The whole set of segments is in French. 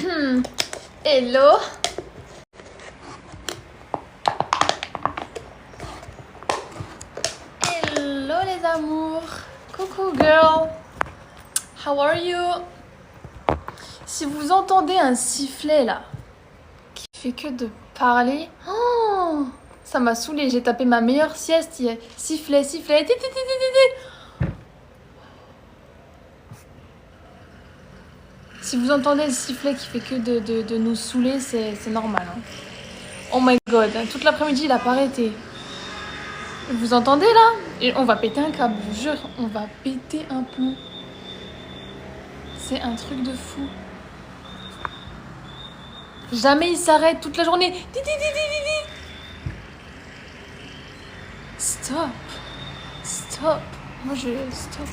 Hello. Hello les amours. Coucou girl. How are you? Si vous entendez un sifflet là, qui fait que de parler, oh, ça m'a saoulée. J'ai tapé ma meilleure sieste. Il y a sifflet, sifflet. Si vous entendez le sifflet qui fait que de nous saouler, c'est normal. Hein. Oh my god, toute l'après-midi, il a pas arrêté. Vous entendez là? Et on va péter un câble, je vous jure, on va péter un plomb. C'est un truc de fou. Jamais il s'arrête toute la journée. Stop. Stop. Moi je... Stop.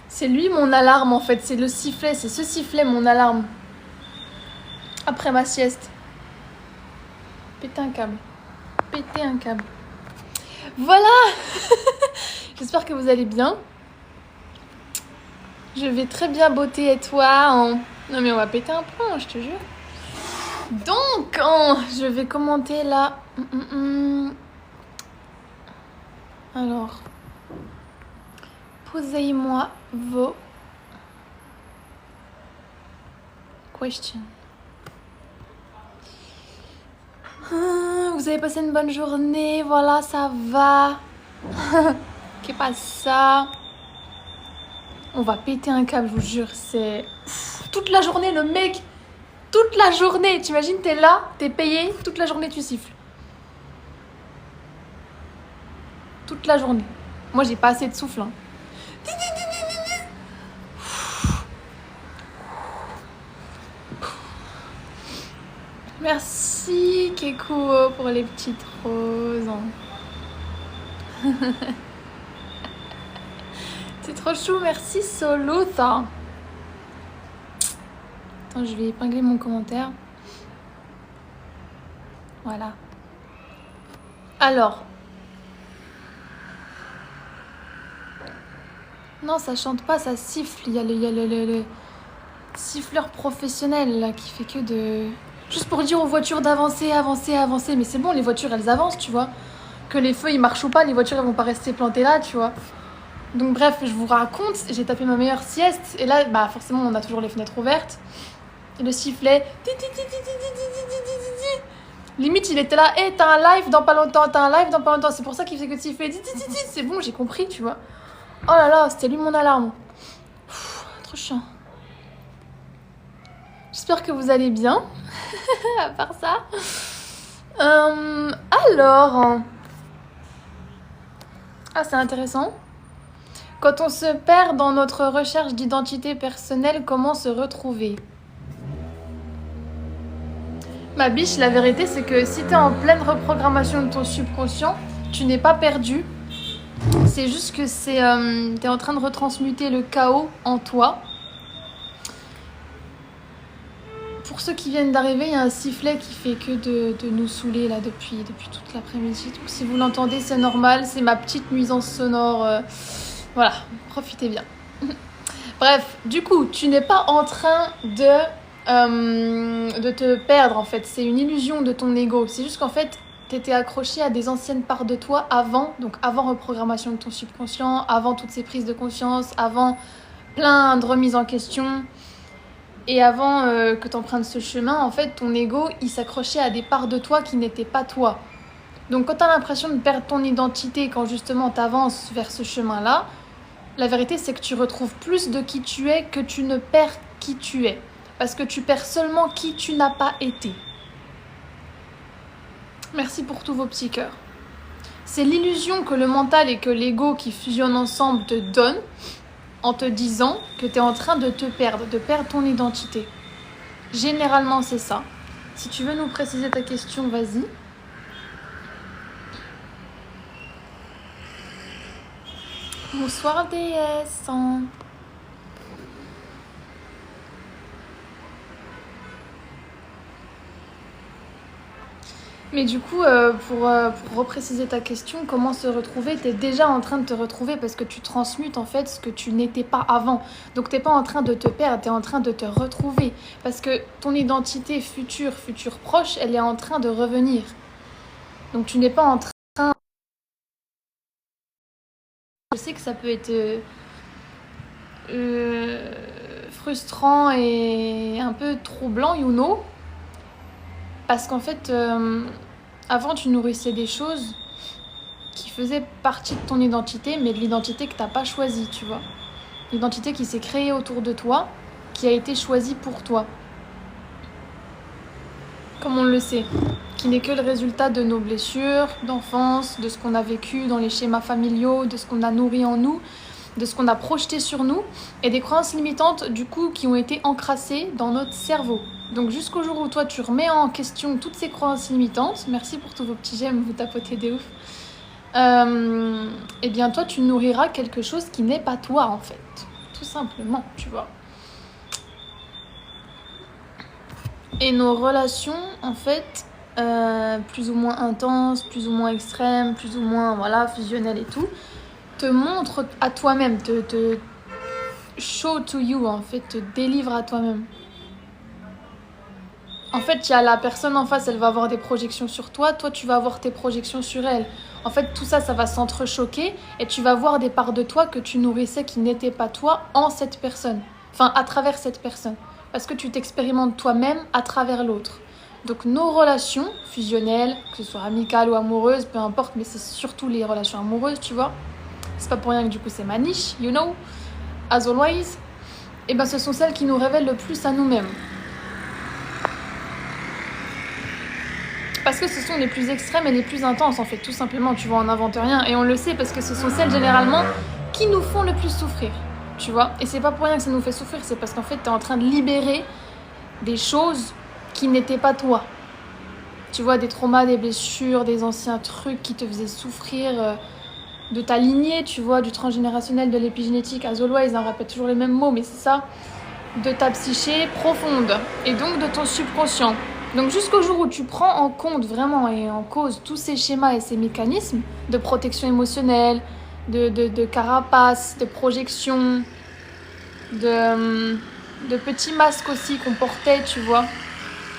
C'est lui mon alarme en fait, c'est le sifflet, c'est ce sifflet mon alarme. Après ma sieste. Péter un câble. Péter un câble. Voilà. J'espère que vous allez bien. Je vais très bien, beauté, et toi Non mais on va péter un plomb, je te jure. Donc, je vais commenter là. Alors, posez-moi vos questions. Vous avez passé une bonne journée, voilà, ça va. Qu'est-ce pas ça? On va péter un câble, je vous jure, c'est... toute la journée, le mec, toute la journée, t'imagines, t'es là, t'es payé, toute la journée tu siffles. Toute la journée. Moi, j'ai pas assez de souffle. Hein. Merci, Kekuo, pour les petites roses. C'est trop chou, merci Solota. Attends, je vais épingler mon commentaire. Voilà. Alors. Non, ça chante pas, ça siffle. Il y a le siffleur professionnel là qui fait que de... Juste pour dire aux voitures d'avancer, avancer, avancer. Mais c'est bon, les voitures, elles avancent, tu vois. Que les feux, ils marchent ou pas, les voitures, elles vont pas rester plantées là, tu vois. Donc bref, je vous raconte, j'ai tapé ma meilleure sieste. Et là, bah forcément, on a toujours les fenêtres ouvertes. Et le sifflet... Limite, il était là, hey, t'as un live dans pas longtemps, t'as un live dans pas longtemps. C'est pour ça qu'il fait que de siffler. C'est bon, j'ai compris, tu vois. Oh là là, c'était lui mon alarme. Trop chiant. J'espère que vous allez bien. À part ça. Alors. Ah, c'est intéressant. Quand on se perd dans notre recherche d'identité personnelle, comment se retrouver? Ma biche, la vérité, c'est que si t'es en pleine reprogrammation de ton subconscient, tu n'es pas perdu. C'est juste que t'es en train de retransmuter le chaos en toi. Pour ceux qui viennent d'arriver, il y a un sifflet qui fait que de nous saouler là depuis toute l'après-midi. Donc si vous l'entendez, c'est normal, c'est ma petite nuisance sonore. Voilà, profitez bien. Bref, du coup, tu n'es pas en train de te perdre en fait. C'est une illusion de ton ego. C'est juste qu'en fait, t'étais accroché à des anciennes parts de toi avant, donc avant reprogrammation de ton subconscient, avant toutes ces prises de conscience, avant plein de remises en question. Et avant que tu empruntes ce chemin, en fait, ton ego, il s'accrochait à des parts de toi qui n'étaient pas toi. Donc quand tu as l'impression de perdre ton identité, quand justement tu avances vers ce chemin-là, la vérité, c'est que tu retrouves plus de qui tu es que tu ne perds qui tu es. Parce que tu perds seulement qui tu n'as pas été. Merci pour tous vos petits cœurs. C'est l'illusion que le mental et que l'ego qui fusionnent ensemble te donnent en te disant que tu es en train de te perdre, de perdre ton identité. Généralement, c'est ça. Si tu veux nous préciser ta question, vas-y. Bonsoir, déesse. Mais du coup, pour repréciser ta question, comment se retrouver, t'es déjà en train de te retrouver parce que tu transmutes en fait ce que tu n'étais pas avant. Donc t'es pas en train de te perdre, t'es en train de te retrouver. Parce que ton identité future proche, elle est en train de revenir. Donc tu n'es pas en train... Je sais que ça peut être frustrant et un peu troublant, you know. Parce qu'en fait, avant tu nourrissais des choses qui faisaient partie de ton identité, mais de l'identité que t'as pas choisie, tu vois. L'identité qui s'est créée autour de toi, qui a été choisie pour toi. Comme on le sait, qui n'est que le résultat de nos blessures d'enfance, de ce qu'on a vécu dans les schémas familiaux, de ce qu'on a nourri en nous, de ce qu'on a projeté sur nous, et des croyances limitantes, du coup, qui ont été encrassées dans notre cerveau. Donc jusqu'au jour où toi, tu remets en question toutes ces croyances limitantes, merci pour tous vos petits j'aime, vous tapotez des ouf, eh bien toi, tu nourriras quelque chose qui n'est pas toi, en fait. Tout simplement, tu vois. Et nos relations, en fait, plus ou moins intenses, plus ou moins extrêmes, plus ou moins voilà, fusionnelles et tout, te montrent à toi-même, te show to you, en fait, te délivre à toi-même. En fait, il y a la personne en face, elle va avoir des projections sur toi, toi tu vas avoir tes projections sur elle. En fait, tout ça, ça va s'entrechoquer et tu vas voir des parts de toi que tu nourrissais qui n'étaient pas toi en cette personne. Enfin, à travers cette personne. Parce que tu t'expérimentes toi-même à travers l'autre. Donc nos relations fusionnelles, que ce soit amicales ou amoureuses, peu importe, mais c'est surtout les relations amoureuses, tu vois. C'est pas pour rien que du coup c'est ma niche, you know, as always. Et ben ce sont celles qui nous révèlent le plus à nous-mêmes. Parce que ce sont les plus extrêmes et les plus intenses, en fait, tout simplement, tu vois, on n'invente rien. Et on le sait parce que ce sont celles, généralement, qui nous font le plus souffrir, tu vois. Et c'est pas pour rien que ça nous fait souffrir, c'est parce qu'en fait, t'es en train de libérer des choses qui n'étaient pas toi. Tu vois, des traumas, des blessures, des anciens trucs qui te faisaient souffrir de ta lignée, tu vois, du transgénérationnel, de l'épigénétique, as always, on répète toujours les mêmes mots, mais c'est ça, de ta psyché profonde, et donc de ton subconscient. Donc jusqu'au jour où tu prends en compte vraiment et en cause tous ces schémas et ces mécanismes de protection émotionnelle, de carapace, de projection, de petits masques aussi qu'on portait, tu vois,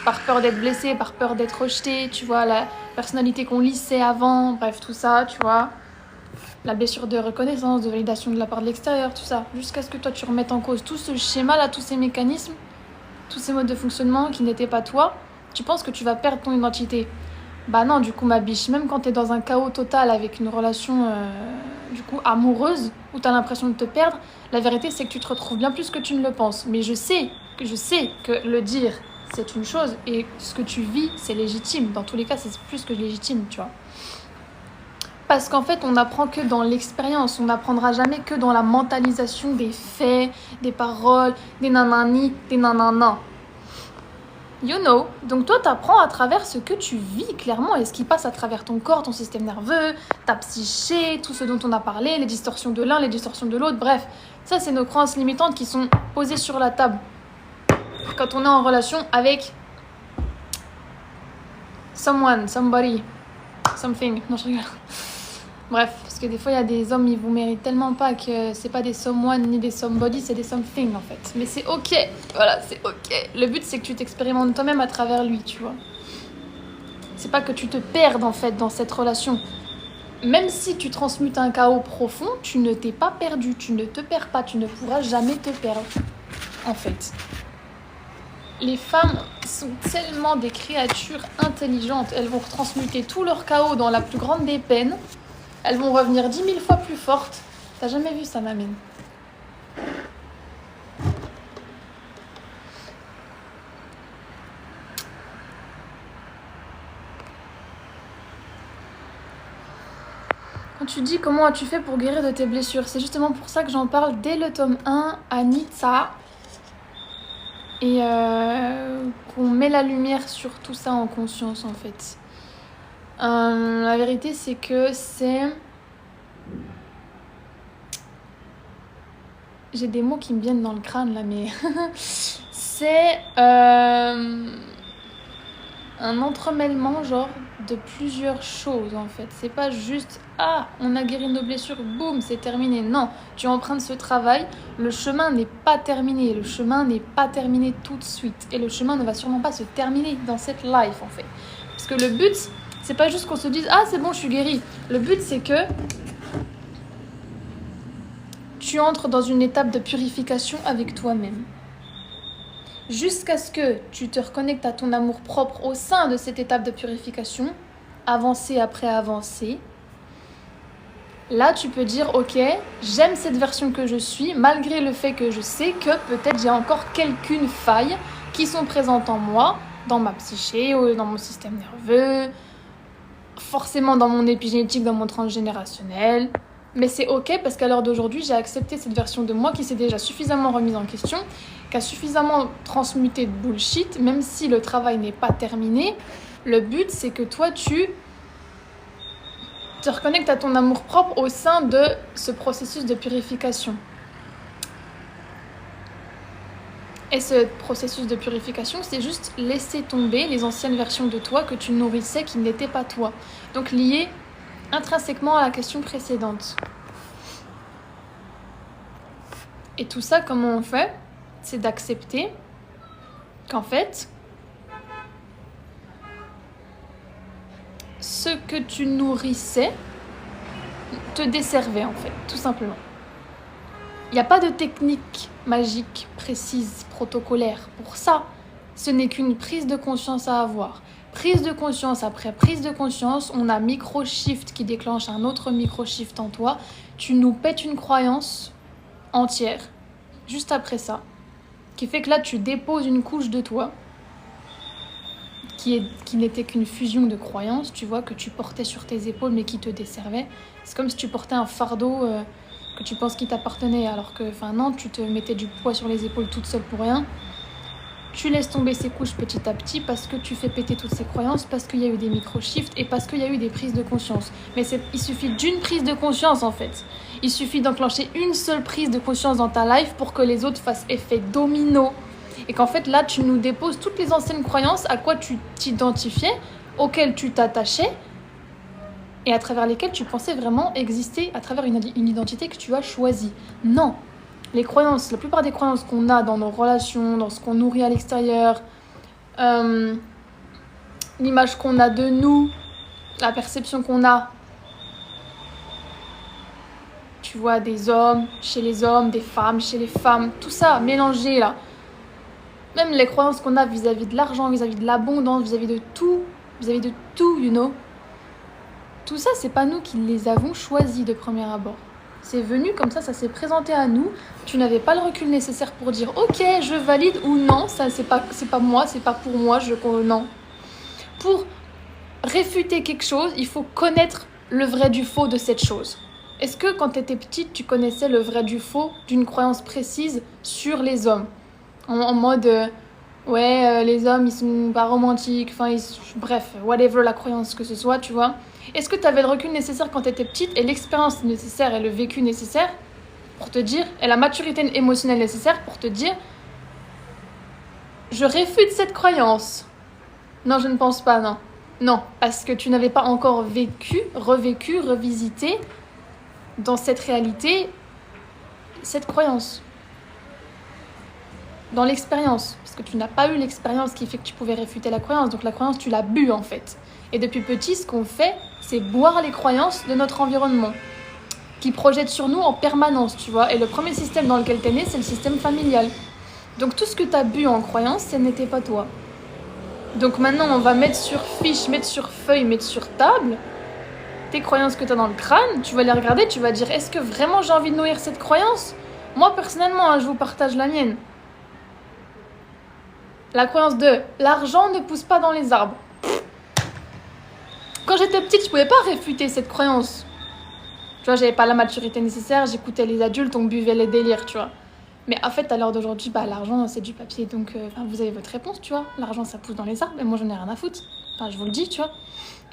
par peur d'être blessé, par peur d'être rejeté, tu vois, la personnalité qu'on lissait avant, bref, tout ça, tu vois, la blessure de reconnaissance, de validation de la part de l'extérieur, tout ça, jusqu'à ce que toi tu remettes en cause tout ce schéma-là, tous ces mécanismes, tous ces modes de fonctionnement qui n'étaient pas toi. Tu penses que tu vas perdre ton identité? Bah non, du coup, ma biche, même quand t'es dans un chaos total avec une relation du coup amoureuse où t'as l'impression de te perdre, la vérité c'est que tu te retrouves bien plus que tu ne le penses. Mais je sais que le dire c'est une chose et ce que tu vis c'est légitime. Dans tous les cas, c'est plus que légitime, tu vois. Parce qu'en fait, on n'apprend que dans l'expérience, on n'apprendra jamais que dans la mentalisation des faits, des paroles, des nanani, des nanana. You know. Donc toi, t'apprends à travers ce que tu vis clairement et ce qui passe à travers ton corps, ton système nerveux, ta psyché, tout ce dont on a parlé, les distorsions de l'un, les distorsions de l'autre, bref. Ça, c'est nos croyances limitantes qui sont posées sur la table quand on est en relation avec someone, somebody, something. Non, je rigole. Bref, parce que des fois, il y a des hommes, ils vous méritent tellement pas que c'est pas des someone ni des somebody, c'est des something en fait. Mais c'est ok, voilà, c'est ok. Le but, c'est que tu t'expérimentes toi-même à travers lui, tu vois. C'est pas que tu te perdes en fait dans cette relation. Même si tu transmutes un chaos profond, tu ne t'es pas perdu, tu ne te perds pas, tu ne pourras jamais te perdre, en fait. Les femmes sont tellement des créatures intelligentes, elles vont retransmuter tout leur chaos dans la plus grande des peines. Elles vont revenir 10 000 fois plus fortes. T'as jamais vu ça, ma mine? Quand tu dis comment as-tu fait pour guérir de tes blessures, c'est justement pour ça que j'en parle dès le tome 1 à Nitsa. Et qu'on met la lumière sur tout ça en conscience, en fait. La vérité, c'est que c'est... J'ai des mots qui me viennent dans le crâne, là, mais... c'est... un entremêlement genre de plusieurs choses en fait. C'est pas juste on a guéri nos blessures, boum, c'est terminé. Non, tu empruntes ce travail, le chemin n'est pas terminé, le chemin n'est pas terminé tout de suite et le chemin ne va sûrement pas se terminer dans cette life en fait. Parce que le but, c'est pas juste qu'on se dise c'est bon, je suis guérie. Le but c'est que tu entres dans une étape de purification avec toi-même. Jusqu'à ce que tu te reconnectes à ton amour-propre au sein de cette étape de purification, avancée après avancée. Là, tu peux dire, ok, j'aime cette version que je suis, malgré le fait que je sais que peut-être j'ai encore quelques failles qui sont présentes en moi, dans ma psyché, ou dans mon système nerveux, forcément dans mon épigénétique, dans mon transgénérationnel. Mais c'est ok parce qu'à l'heure d'aujourd'hui, j'ai accepté cette version de moi qui s'est déjà suffisamment remise en question, qui a suffisamment transmuté de bullshit, même si le travail n'est pas terminé. Le but, c'est que toi, tu te reconnectes à ton amour-propre au sein de ce processus de purification. Et ce processus de purification, c'est juste laisser tomber les anciennes versions de toi que tu nourrissais qui n'étaient pas toi. Donc lié intrinsèquement à la question précédente. Et tout ça, comment on fait ? C'est d'accepter qu'en fait, ce que tu nourrissais te desservait en fait, tout simplement. Il n'y a pas de technique magique, précise, protocolaire. Pour ça, ce n'est qu'une prise de conscience à avoir. Prise de conscience après prise de conscience, on a micro-shift qui déclenche un autre micro-shift en toi. Tu nous pètes une croyance entière, juste après ça, qui fait que là, tu déposes une couche de toi qui n'était qu'une fusion de croyances, tu vois, que tu portais sur tes épaules mais qui te desservait. C'est comme si tu portais un fardeau que tu penses qui t'appartenait, alors que, non, tu te mettais du poids sur les épaules toute seule pour rien. Tu laisses tomber ces couches petit à petit parce que tu fais péter toutes ces croyances, parce qu'il y a eu des micro-shifts et parce qu'il y a eu des prises de conscience. Mais il suffit d'une prise de conscience en fait. Il suffit d'enclencher une seule prise de conscience dans ta life pour que les autres fassent effet domino. Et qu'en fait là, tu nous déposes toutes les anciennes croyances à quoi tu t'identifiais, auxquelles tu t'attachais et à travers lesquelles tu pensais vraiment exister à travers une identité que tu as choisie. Non. Les croyances, la plupart des croyances qu'on a dans nos relations, dans ce qu'on nourrit à l'extérieur, l'image qu'on a de nous, la perception qu'on a, tu vois, des hommes chez les hommes, des femmes chez les femmes, tout ça mélangé là. Même les croyances qu'on a vis-à-vis de l'argent, vis-à-vis de l'abondance, vis-à-vis de tout, you know. Tout ça, c'est pas nous qui les avons choisis de premier abord. C'est venu comme ça s'est présenté à nous. Tu n'avais pas le recul nécessaire pour dire ok, je valide ou non, ça c'est pas moi, c'est pas pour moi, non. Pour réfuter quelque chose, il faut connaître le vrai du faux de cette chose. Est-ce que quand tu étais petite, tu connaissais le vrai du faux d'une croyance précise sur les hommes ? En mode les hommes ils sont pas romantiques, bref, whatever la croyance que ce soit, tu vois. Est-ce que tu avais le recul nécessaire quand tu étais petite et l'expérience nécessaire et le vécu nécessaire pour te dire, et la maturité émotionnelle nécessaire pour te dire je réfute cette croyance ? Non, je ne pense pas, non. Non, parce que tu n'avais pas encore vécu, revécu, revisité dans cette réalité, cette croyance. Dans l'expérience, parce que tu n'as pas eu l'expérience qui fait que tu pouvais réfuter la croyance, donc la croyance tu l'as bu en fait. Et depuis petit, ce qu'on fait, c'est boire les croyances de notre environnement, qui projettent sur nous en permanence, tu vois. Et le premier système dans lequel t'es né, c'est le système familial. Donc tout ce que t'as bu en croyance, ce n'était pas toi. Donc maintenant, on va mettre sur fiche, mettre sur feuille, mettre sur table tes croyances que t'as dans le crâne, tu vas les regarder, tu vas dire, est-ce que vraiment j'ai envie de nourrir cette croyance ? Moi, personnellement, je vous partage la mienne. La croyance de l'argent ne pousse pas dans les arbres. Quand j'étais petite, je pouvais pas réfuter cette croyance. Tu vois, j'avais pas la maturité nécessaire, j'écoutais les adultes, on buvait les délires, tu vois. Mais en fait, à l'heure d'aujourd'hui, l'argent, c'est du papier. Donc, vous avez votre réponse, tu vois. L'argent, ça pousse dans les arbres et moi, j'en ai rien à foutre. Je vous le dis, tu vois.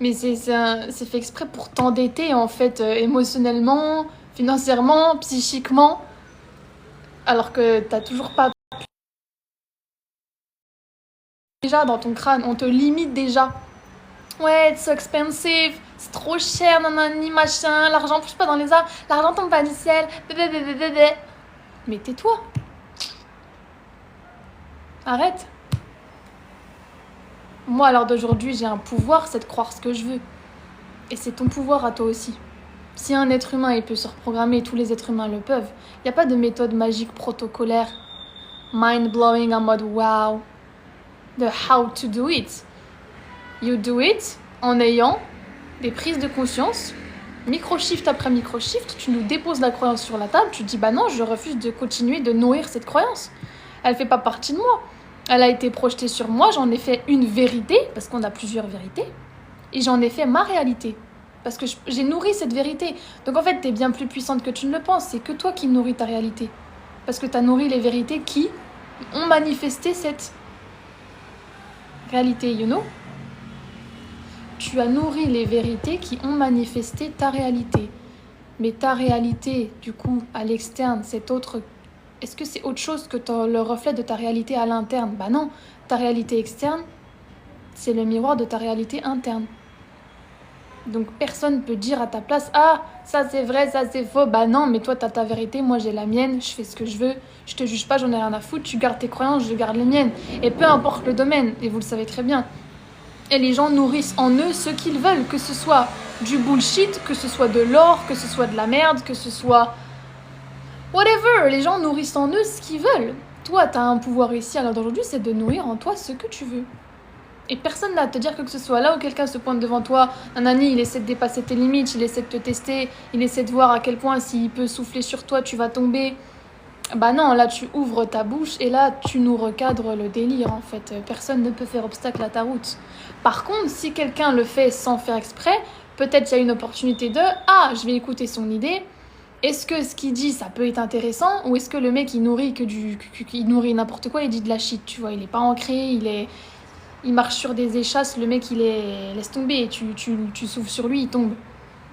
Mais c'est fait exprès pour t'endetter, en fait, émotionnellement, financièrement, psychiquement. Alors que t'as toujours pas déjà dans ton crâne, on te limite déjà. Ouais, it's so expensive, c'est trop cher, nanani, machin, l'argent pousse pas dans les arbres, l'argent tombe pas du ciel, blablabla. Mais tais-toi. Arrête. Moi, à l'heure d'aujourd'hui, j'ai un pouvoir, c'est de croire ce que je veux. Et c'est ton pouvoir à toi aussi. Si un être humain il peut se reprogrammer, tous les êtres humains le peuvent. Il n'y a pas de méthode magique protocolaire, mind-blowing en mode wow, de how to do it. You do it en ayant des prises de conscience, micro-shift après micro-shift, tu nous déposes la croyance sur la table, tu te dis bah non, je refuse de continuer de nourrir cette croyance. Elle fait pas partie de moi. Elle a été projetée sur moi, j'en ai fait une vérité, parce qu'on a plusieurs vérités, et j'en ai fait ma réalité. Parce que j'ai nourri cette vérité. Donc en fait, t'es bien plus puissante que tu ne le penses. C'est que toi qui nourris ta réalité. Parce que t'as nourri les vérités qui ont manifesté cette réalité, you know? Tu as nourri les vérités qui ont manifesté ta réalité. Mais ta réalité, du coup, à l'externe, c'est autre. Est-ce que c'est autre chose que le reflet de ta réalité à l'interne? Bah non. Ta réalité externe, c'est le miroir de ta réalité interne. Donc personne ne peut dire à ta place « Ah, ça c'est vrai, ça c'est faux. » Bah non, mais toi t'as ta vérité, moi j'ai la mienne, je fais ce que je veux, je te juge pas, j'en ai rien à foutre, tu gardes tes croyances, je garde les miennes. Et peu importe le domaine, et vous le savez très bien. Et les gens nourrissent en eux ce qu'ils veulent, que ce soit du bullshit, que ce soit de l'or, que ce soit de la merde, que ce soit... Whatever, les gens nourrissent en eux ce qu'ils veulent. Toi, t'as un pouvoir ici à l'heure d'aujourd'hui, c'est de nourrir en toi ce que tu veux. Et personne n'a à te dire que ce soit là où quelqu'un se pointe devant toi, un ami, il essaie de dépasser tes limites, il essaie de te tester, il essaie de voir à quel point s'il peut souffler sur toi, tu vas tomber. Bah non, là tu ouvres ta bouche et là tu nous recadres le délire en fait. Personne ne peut faire obstacle à ta route. Par contre, si quelqu'un le fait sans faire exprès, peut-être il y a une opportunité de « Ah, je vais écouter son idée ». Est-ce que ce qu'il dit, ça peut être intéressant? Ou est-ce que le mec, il nourrit il nourrit n'importe quoi, il dit de la shit, tu vois, il est pas ancré, il marche sur des échasses, le mec il est... Laisse tomber, tu souffles sur lui, il tombe.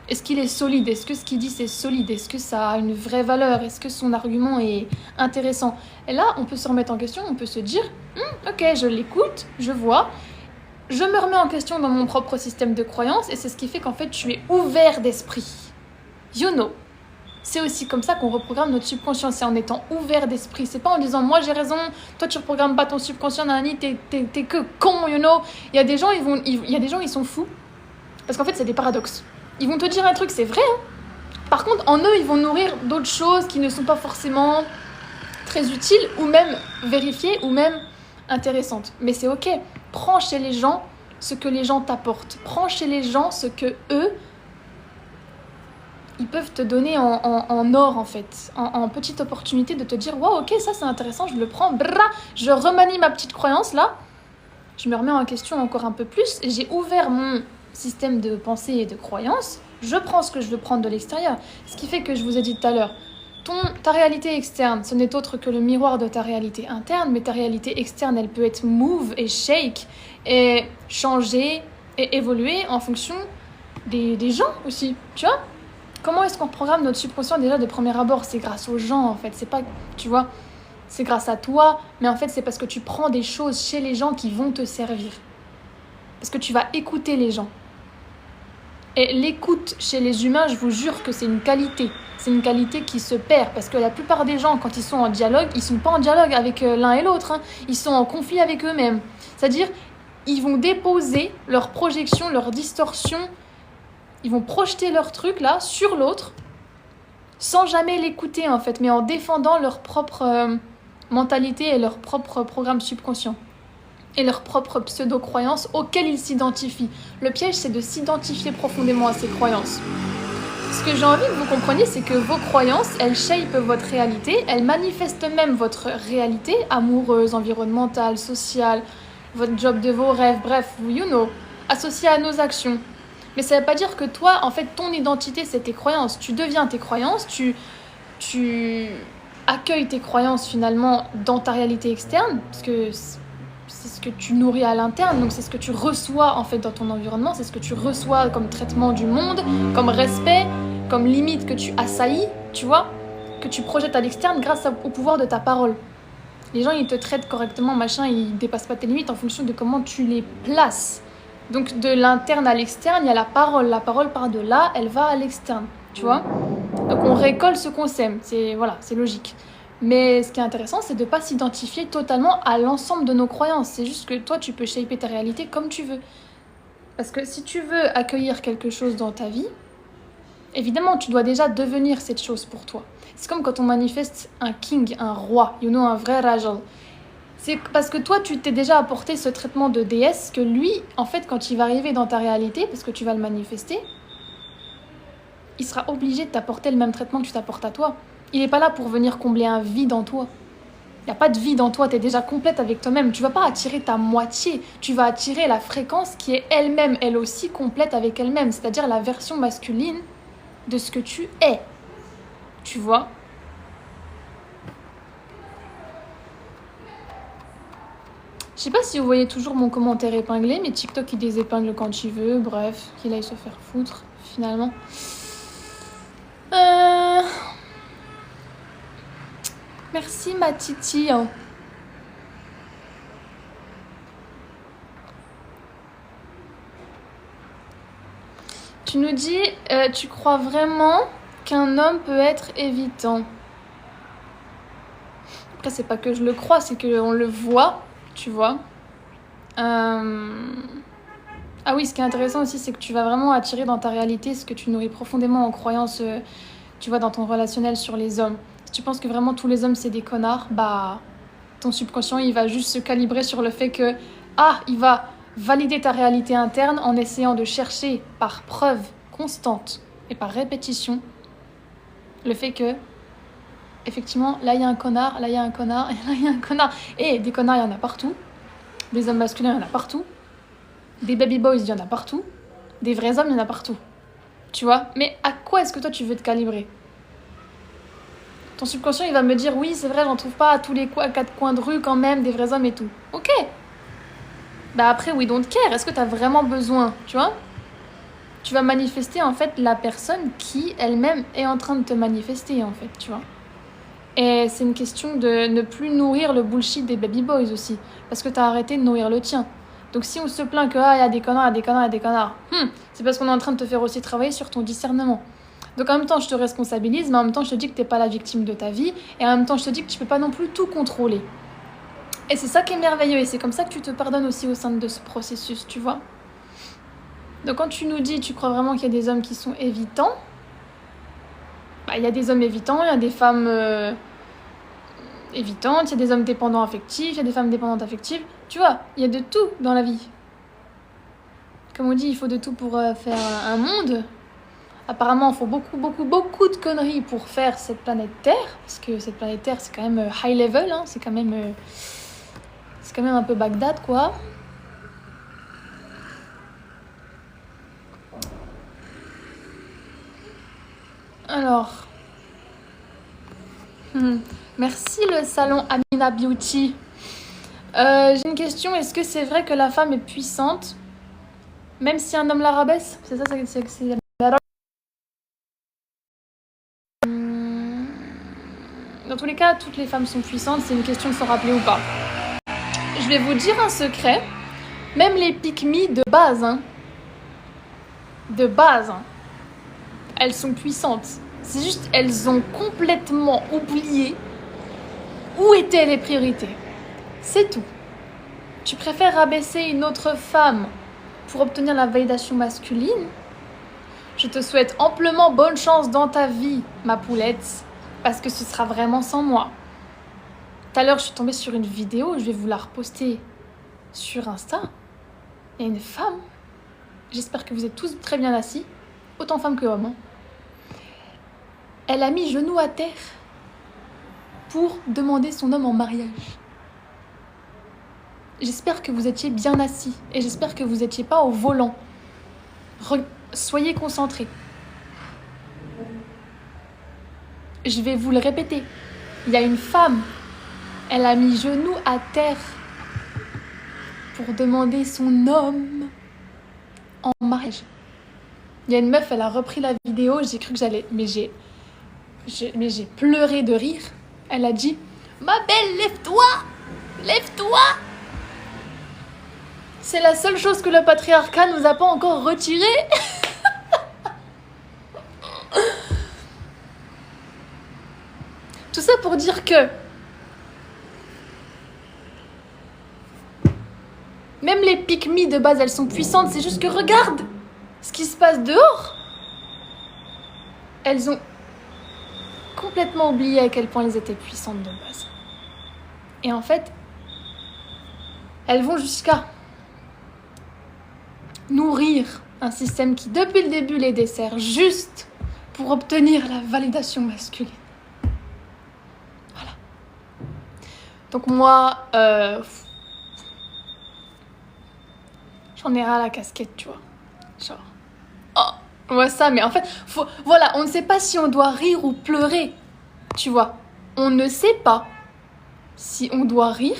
Est-ce qu'il est solide? Est-ce que ce qu'il dit c'est solide? Est-ce que ça a une vraie valeur? Est-ce que son argument est intéressant? Et là, on peut se remettre en question, on peut se dire ok, je l'écoute, je vois, je me remets en question dans mon propre système de croyance, et c'est ce qui fait qu'en fait tu es ouvert d'esprit. You know. C'est aussi comme ça qu'on reprogramme notre subconscient, c'est en étant ouvert d'esprit. C'est pas en disant moi j'ai raison, toi tu reprogrammes pas ton subconscient, nanani, t'es que con, you know. Il y a des gens, ils sont fous. Parce qu'en fait c'est des paradoxes. Ils vont te dire un truc, c'est vrai, hein. Par contre, en eux, ils vont nourrir d'autres choses qui ne sont pas forcément très utiles, ou même vérifiées, ou même intéressantes. Mais c'est ok. Prends chez les gens ce que les gens t'apportent. Prends chez les gens ce que eux ils peuvent te donner en or en fait, en petite opportunité de te dire « Wow, ok, ça c'est intéressant, je le prends, brrra, je remanie ma petite croyance là, je me remets en question encore un peu plus, j'ai ouvert mon système de pensée et de croyance, je prends ce que je veux prendre de l'extérieur. » Ce qui fait que je vous ai dit tout à l'heure, ta réalité externe, ce n'est autre que le miroir de ta réalité interne, mais ta réalité externe, elle peut être move et shake et changer et évoluer en fonction des gens aussi, tu vois. Comment est-ce qu'on programme notre subconscient déjà de premier abord? C'est grâce aux gens en fait, c'est pas, tu vois, c'est grâce à toi, mais en fait c'est parce que tu prends des choses chez les gens qui vont te servir. Parce que tu vas écouter les gens. Et l'écoute chez les humains, je vous jure que c'est une qualité. C'est une qualité qui se perd parce que la plupart des gens, quand ils sont en dialogue, ils sont pas en dialogue avec l'un et l'autre, hein. Ils sont en conflit avec eux-mêmes. C'est-à-dire, ils vont déposer leur projection, leur distorsion. Ils vont projeter leur truc là sur l'autre sans jamais l'écouter en fait, mais en défendant leur propre mentalité et leur propre programme subconscient et leur propre pseudo-croyances auxquelles ils s'identifient. Le piège, c'est de s'identifier profondément à ces croyances. Ce que j'ai envie que vous compreniez, c'est que vos croyances, elles shape votre réalité, elles manifestent même votre réalité amoureuse, environnementale, sociale, votre job de vos rêves, bref, you know, associée à nos actions. Mais ça ne veut pas dire que toi, en fait, ton identité, c'est tes croyances. Tu deviens tes croyances, tu accueilles tes croyances finalement dans ta réalité externe, parce que c'est ce que tu nourris à l'interne, donc c'est ce que tu reçois en fait dans ton environnement, c'est ce que tu reçois comme traitement du monde, comme respect, comme limite que tu assaillis, tu vois, que tu projettes à l'externe grâce au pouvoir de ta parole. Les gens, ils te traitent correctement, machin, ils dépassent pas tes limites en fonction de comment tu les places. Donc de l'interne à l'externe, il y a la parole. La parole part de là, elle va à l'externe, tu vois. Donc on récolte ce qu'on sème, c'est logique. Mais ce qui est intéressant, c'est de ne pas s'identifier totalement à l'ensemble de nos croyances. C'est juste que toi, tu peux shaper ta réalité comme tu veux. Parce que si tu veux accueillir quelque chose dans ta vie, évidemment, tu dois déjà devenir cette chose pour toi. C'est comme quand on manifeste un king, un roi, un vrai Rajal. C'est parce que toi, tu t'es déjà apporté ce traitement de déesse que lui, en fait, quand il va arriver dans ta réalité, parce que tu vas le manifester, il sera obligé de t'apporter le même traitement que tu t'apportes à toi. Il n'est pas là pour venir combler un vide en toi. Il n'y a pas de vide en toi, tu es déjà complète avec toi-même. Tu ne vas pas attirer ta moitié, tu vas attirer la fréquence qui est elle-même, elle aussi complète avec elle-même, c'est-à-dire la version masculine de ce que tu es. Tu vois ? Je sais pas si vous voyez toujours mon commentaire épinglé, mais TikTok il désépingle quand il veut, bref, qu'il aille se faire foutre, finalement. Merci ma titi. Tu nous dis, tu crois vraiment qu'un homme peut être évitant ? Après, c'est pas que je le crois, c'est qu'on le voit, tu vois. Ah oui, ce qui est intéressant aussi, c'est que tu vas vraiment attirer dans ta réalité ce que tu nourris profondément en croyance, tu vois, dans ton relationnel sur les hommes. Si tu penses que vraiment tous les hommes, c'est des connards, bah, ton subconscient, il va juste se calibrer sur le fait que, il va valider ta réalité interne en essayant de chercher par preuve constante et par répétition le fait que, effectivement, là, il y a un connard, là, il y a un connard, et là, il y a un connard. Et des connards, il y en a partout. Des hommes masculins, il y en a partout. Des baby boys, il y en a partout. Des vrais hommes, il y en a partout. Tu vois ? Mais à quoi est-ce que toi, tu veux te calibrer ? Ton subconscient, il va me dire, oui, c'est vrai, j'en trouve pas à tous les à quatre coins de rue quand même, des vrais hommes et tout. Ok. Bah après, we don't care. Est-ce que t'as vraiment besoin ? Tu vois ? Tu vas manifester, en fait, la personne qui, elle-même, est en train de te manifester, en fait, tu vois ? Et c'est une question de ne plus nourrir le bullshit des baby boys aussi. Parce que t'as arrêté de nourrir le tien. Donc si on se plaint que, il y a des connards, il y a des connards, il y a des connards, c'est parce qu'on est en train de te faire aussi travailler sur ton discernement. Donc en même temps, je te responsabilise, mais en même temps, je te dis que t'es pas la victime de ta vie. Et en même temps, je te dis que tu peux pas non plus tout contrôler. Et c'est ça qui est merveilleux. Et c'est comme ça que tu te pardonnes aussi au sein de ce processus, tu vois. Donc quand tu nous dis, tu crois vraiment qu'il y a des hommes qui sont évitants, bah, il y a des hommes évitants, il y a des femmes évitantes, il y a des hommes dépendants affectifs, il y a des femmes dépendantes affectives. Tu vois, il y a de tout dans la vie. Comme on dit, il faut de tout pour faire un monde. Apparemment, il faut beaucoup de conneries pour faire cette planète Terre. Parce que cette planète Terre, c'est quand même high level, hein, c'est quand même un peu Bagdad, quoi. Alors... Merci le salon Amina Beauty. J'ai une question, est-ce que c'est vrai que la femme est puissante même si un homme la rabaisse ? C'est ça, c'est... Dans tous les cas, toutes les femmes sont puissantes, c'est une question de s'en rappeler ou pas. Je vais vous dire un secret, même les pick-me de base, elles sont puissantes. C'est juste, elles ont complètement oublié où étaient les priorités. C'est tout. Tu préfères rabaisser une autre femme pour obtenir la validation masculine ? Je te souhaite amplement bonne chance dans ta vie, ma poulette, parce que ce sera vraiment sans moi. Tout à l'heure, je suis tombée sur une vidéo, je vais vous la reposter sur Insta. Il y a une femme, j'espère que vous êtes tous très bien assis, autant femmes que hommes. Elle a mis genou à terre pour demander son homme en mariage. J'espère que vous étiez bien assis et j'espère que vous n'étiez pas au volant. Soyez concentrés. Je vais vous le répéter. Il y a une femme, elle a mis genou à terre pour demander son homme en mariage. Il y a une meuf, elle a repris la vidéo, j'ai cru que j'allais... Mais j'ai pleuré de rire. Elle a dit, Ma belle, lève-toi! Lève-toi! C'est la seule chose que le patriarcat nous a pas encore retirée. Tout ça pour dire que même les pick-me de base, elles sont puissantes. C'est juste que regarde ce qui se passe dehors. Elles ont complètement oublié à quel point elles étaient puissantes de base. Et en fait, elles vont jusqu'à nourrir un système qui, depuis le début, les dessert juste pour obtenir la validation masculine. Voilà. Donc moi, j'en ai ras la casquette, tu vois. Genre, oh, on voit ça, mais en fait, voilà, on ne sait pas si on doit rire ou pleurer, tu vois. On ne sait pas si on doit rire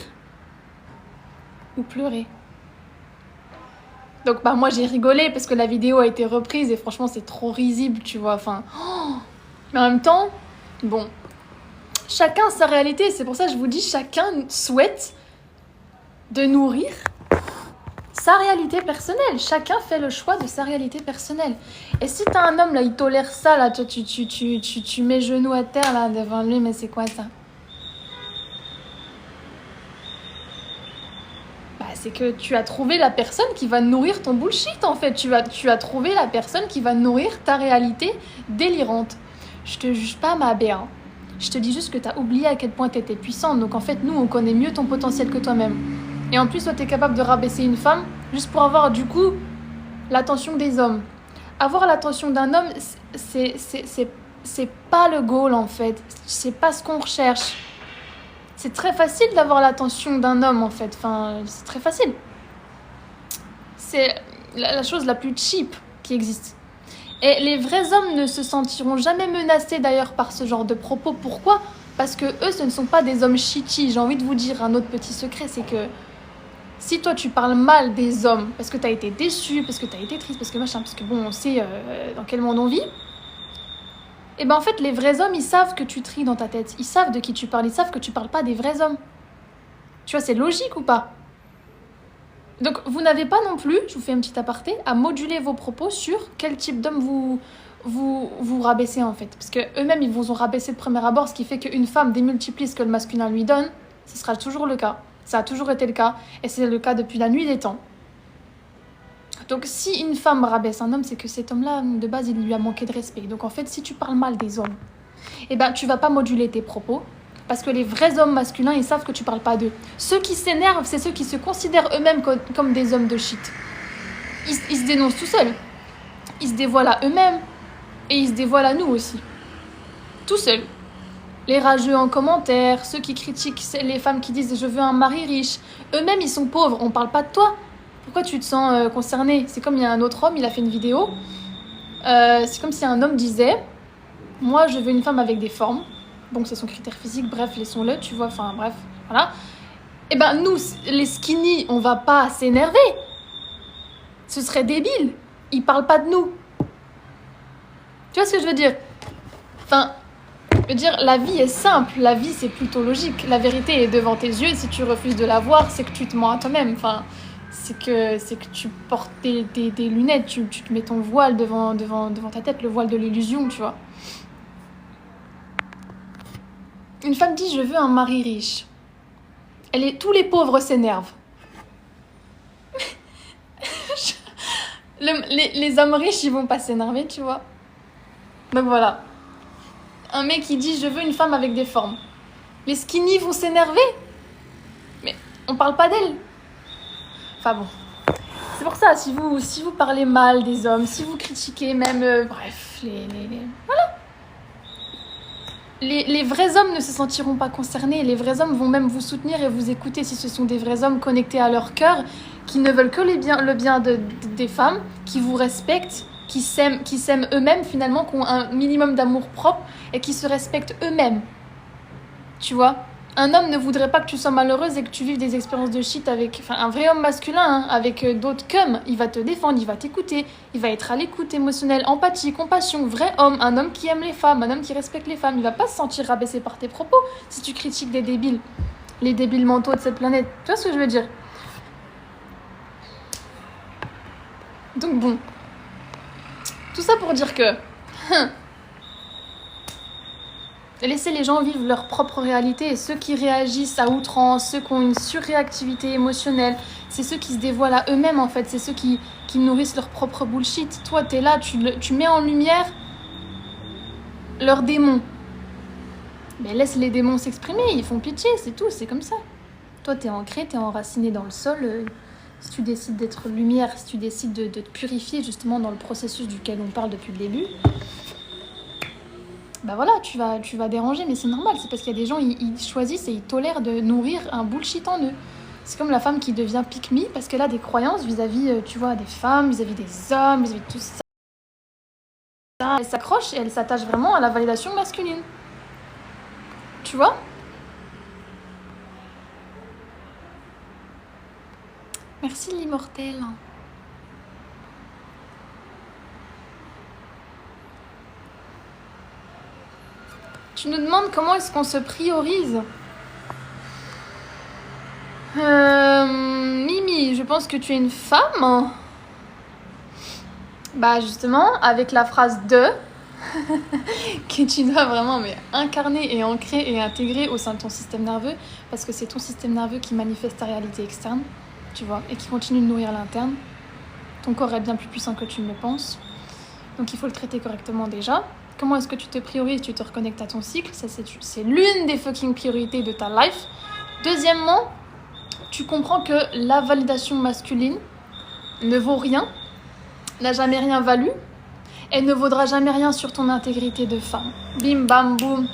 ou pleurer. Donc moi j'ai rigolé parce que la vidéo a été reprise et franchement c'est trop risible, tu vois. Enfin, mais en même temps, bon, chacun sa réalité. C'est pour ça que je vous dis, chacun souhaite de nourrir sa réalité personnelle. Chacun fait le choix de sa réalité personnelle. Et si t'as un homme là, il tolère ça là, toi tu mets genoux à terre là devant lui, mais c'est quoi ça? C'est que tu as trouvé la personne qui va nourrir ton bullshit, en fait. Tu as trouvé la personne qui va nourrir ta réalité délirante. Je te juge pas, ma belle. Je te dis juste que tu as oublié à quel point tu étais puissante. Donc, en fait, nous, on connaît mieux ton potentiel que toi-même. Et en plus, toi, tu es capable de rabaisser une femme juste pour avoir, du coup, l'attention des hommes. Avoir l'attention d'un homme, c'est pas le goal, en fait. C'est pas ce qu'on recherche. C'est très facile d'avoir l'attention d'un homme, en fait. Enfin, c'est très facile. C'est la chose la plus cheap qui existe. Et les vrais hommes ne se sentiront jamais menacés, d'ailleurs, par ce genre de propos. Pourquoi ? Parce que eux, ce ne sont pas des hommes shitty. J'ai envie de vous dire un autre petit secret, c'est que si toi, tu parles mal des hommes, parce que tu as été déçu, parce que tu as été triste, parce que machin, parce que bon, on sait dans quel monde on vit, et ben en fait, les vrais hommes, ils savent que tu tries dans ta tête. Ils savent de qui tu parles. Ils savent que tu parles pas des vrais hommes. Tu vois, c'est logique ou pas ? Donc, vous n'avez pas non plus, je vous fais un petit aparté, à moduler vos propos sur quel type d'homme vous rabaissez, en fait. Parce qu'eux-mêmes, ils vous ont rabaissé de premier abord, ce qui fait qu'une femme démultiplie ce que le masculin lui donne. Ce sera toujours le cas. Ça a toujours été le cas. Et c'est le cas depuis la nuit des temps. Donc, si une femme rabaisse un homme, c'est que cet homme-là, de base, il lui a manqué de respect. Donc, en fait, si tu parles mal des hommes, eh ben, tu vas pas moduler tes propos. Parce que les vrais hommes masculins, ils savent que tu parles pas d'eux. Ceux qui s'énervent, c'est ceux qui se considèrent eux-mêmes comme des hommes de shit. Ils se dénoncent tout seuls. Ils se dévoilent à eux-mêmes. Et ils se dévoilent à nous aussi. Tout seuls. Les rageux en commentaire, ceux qui critiquent les femmes qui disent « je veux un mari riche ». Eux-mêmes, ils sont pauvres. On parle pas de toi. Pourquoi tu te sens concerné ? C'est comme il y a un autre homme, il a fait une vidéo. C'est comme si un homme disait « moi, je veux une femme avec des formes ». Bon, c'est son critère physique, bref, laissons-le, tu vois, enfin, bref, voilà. Et ben, nous, les skinny, on va pas s'énerver. Ce serait débile. Ils parlent pas de nous. Tu vois ce que je veux dire ? Enfin, je veux dire, la vie est simple, la vie, c'est plutôt logique. La vérité est devant tes yeux, et si tu refuses de la voir, c'est que tu te mens à toi-même. Enfin, c'est que tu portes des lunettes, tu te mets ton voile devant ta tête, le voile de l'illusion, tu vois. Une femme dit « je veux un mari riche ». Tous les pauvres s'énervent. Les hommes riches, ils vont pas s'énerver, tu vois. Donc voilà. Un mec qui dit « je veux une femme avec des formes ». Les skinny vont s'énerver. Mais on parle pas d'elle. Enfin bon. C'est pour ça, si vous parlez mal des hommes, si vous critiquez même... bref, voilà. Les vrais hommes ne se sentiront pas concernés. Les vrais hommes vont même vous soutenir et vous écouter si ce sont des vrais hommes connectés à leur cœur, qui ne veulent que le bien des femmes, qui vous respectent, qui s'aiment eux-mêmes finalement, qui ont un minimum d'amour propre et qui se respectent eux-mêmes. Tu vois ? Un homme ne voudrait pas que tu sois malheureuse et que tu vives des expériences de shit avec... Enfin, un vrai homme masculin, hein, avec d'autres cum, il va te défendre, il va t'écouter, il va être à l'écoute émotionnelle, empathie, compassion, vrai homme, un homme qui aime les femmes, un homme qui respecte les femmes. Il va pas se sentir rabaissé par tes propos si tu critiques des débiles, les débiles mentaux de cette planète. Tu vois ce que je veux dire? Donc bon, tout ça pour dire que... Laissez les gens vivre leur propre réalité et ceux qui réagissent à outrance, ceux qui ont une surréactivité émotionnelle, c'est ceux qui se dévoilent à eux-mêmes en fait, c'est ceux qui nourrissent leur propre bullshit. Toi t'es là, tu mets en lumière leurs démons. Mais laisse les démons s'exprimer, ils font pitié, c'est tout, c'est comme ça. Toi t'es ancré, t'es enraciné dans le sol. Si tu décides d'être lumière, si tu décides de te purifier justement dans le processus duquel on parle depuis le début, bah voilà, tu vas déranger, mais c'est normal, c'est parce qu'il y a des gens, ils choisissent et ils tolèrent de nourrir un bullshit en eux. C'est comme la femme qui devient pick me parce qu'elle a des croyances vis-à-vis, tu vois, des femmes, vis-à-vis des hommes, vis-à-vis de tout ça. Elle s'accroche et elle s'attache vraiment à la validation masculine. Tu vois? Merci l'immortel. Tu nous demandes comment est-ce qu'on se priorise. Mimi, je pense que tu es une femme. Bah justement, avec la phrase de que tu dois vraiment incarner et ancrer et intégrer au sein de ton système nerveux, parce que c'est ton système nerveux qui manifeste ta réalité externe, tu vois, et qui continue de nourrir l'interne. Ton corps est bien plus puissant que tu ne le penses, donc il faut le traiter correctement déjà. Comment est-ce que tu te priorises? Tu te reconnectes à ton cycle, ça c'est l'une des fucking priorités de ta life. Deuxièmement, tu comprends que la validation masculine ne vaut rien, n'a jamais rien valu, et ne vaudra jamais rien sur ton intégrité de femme. Bim bam boum.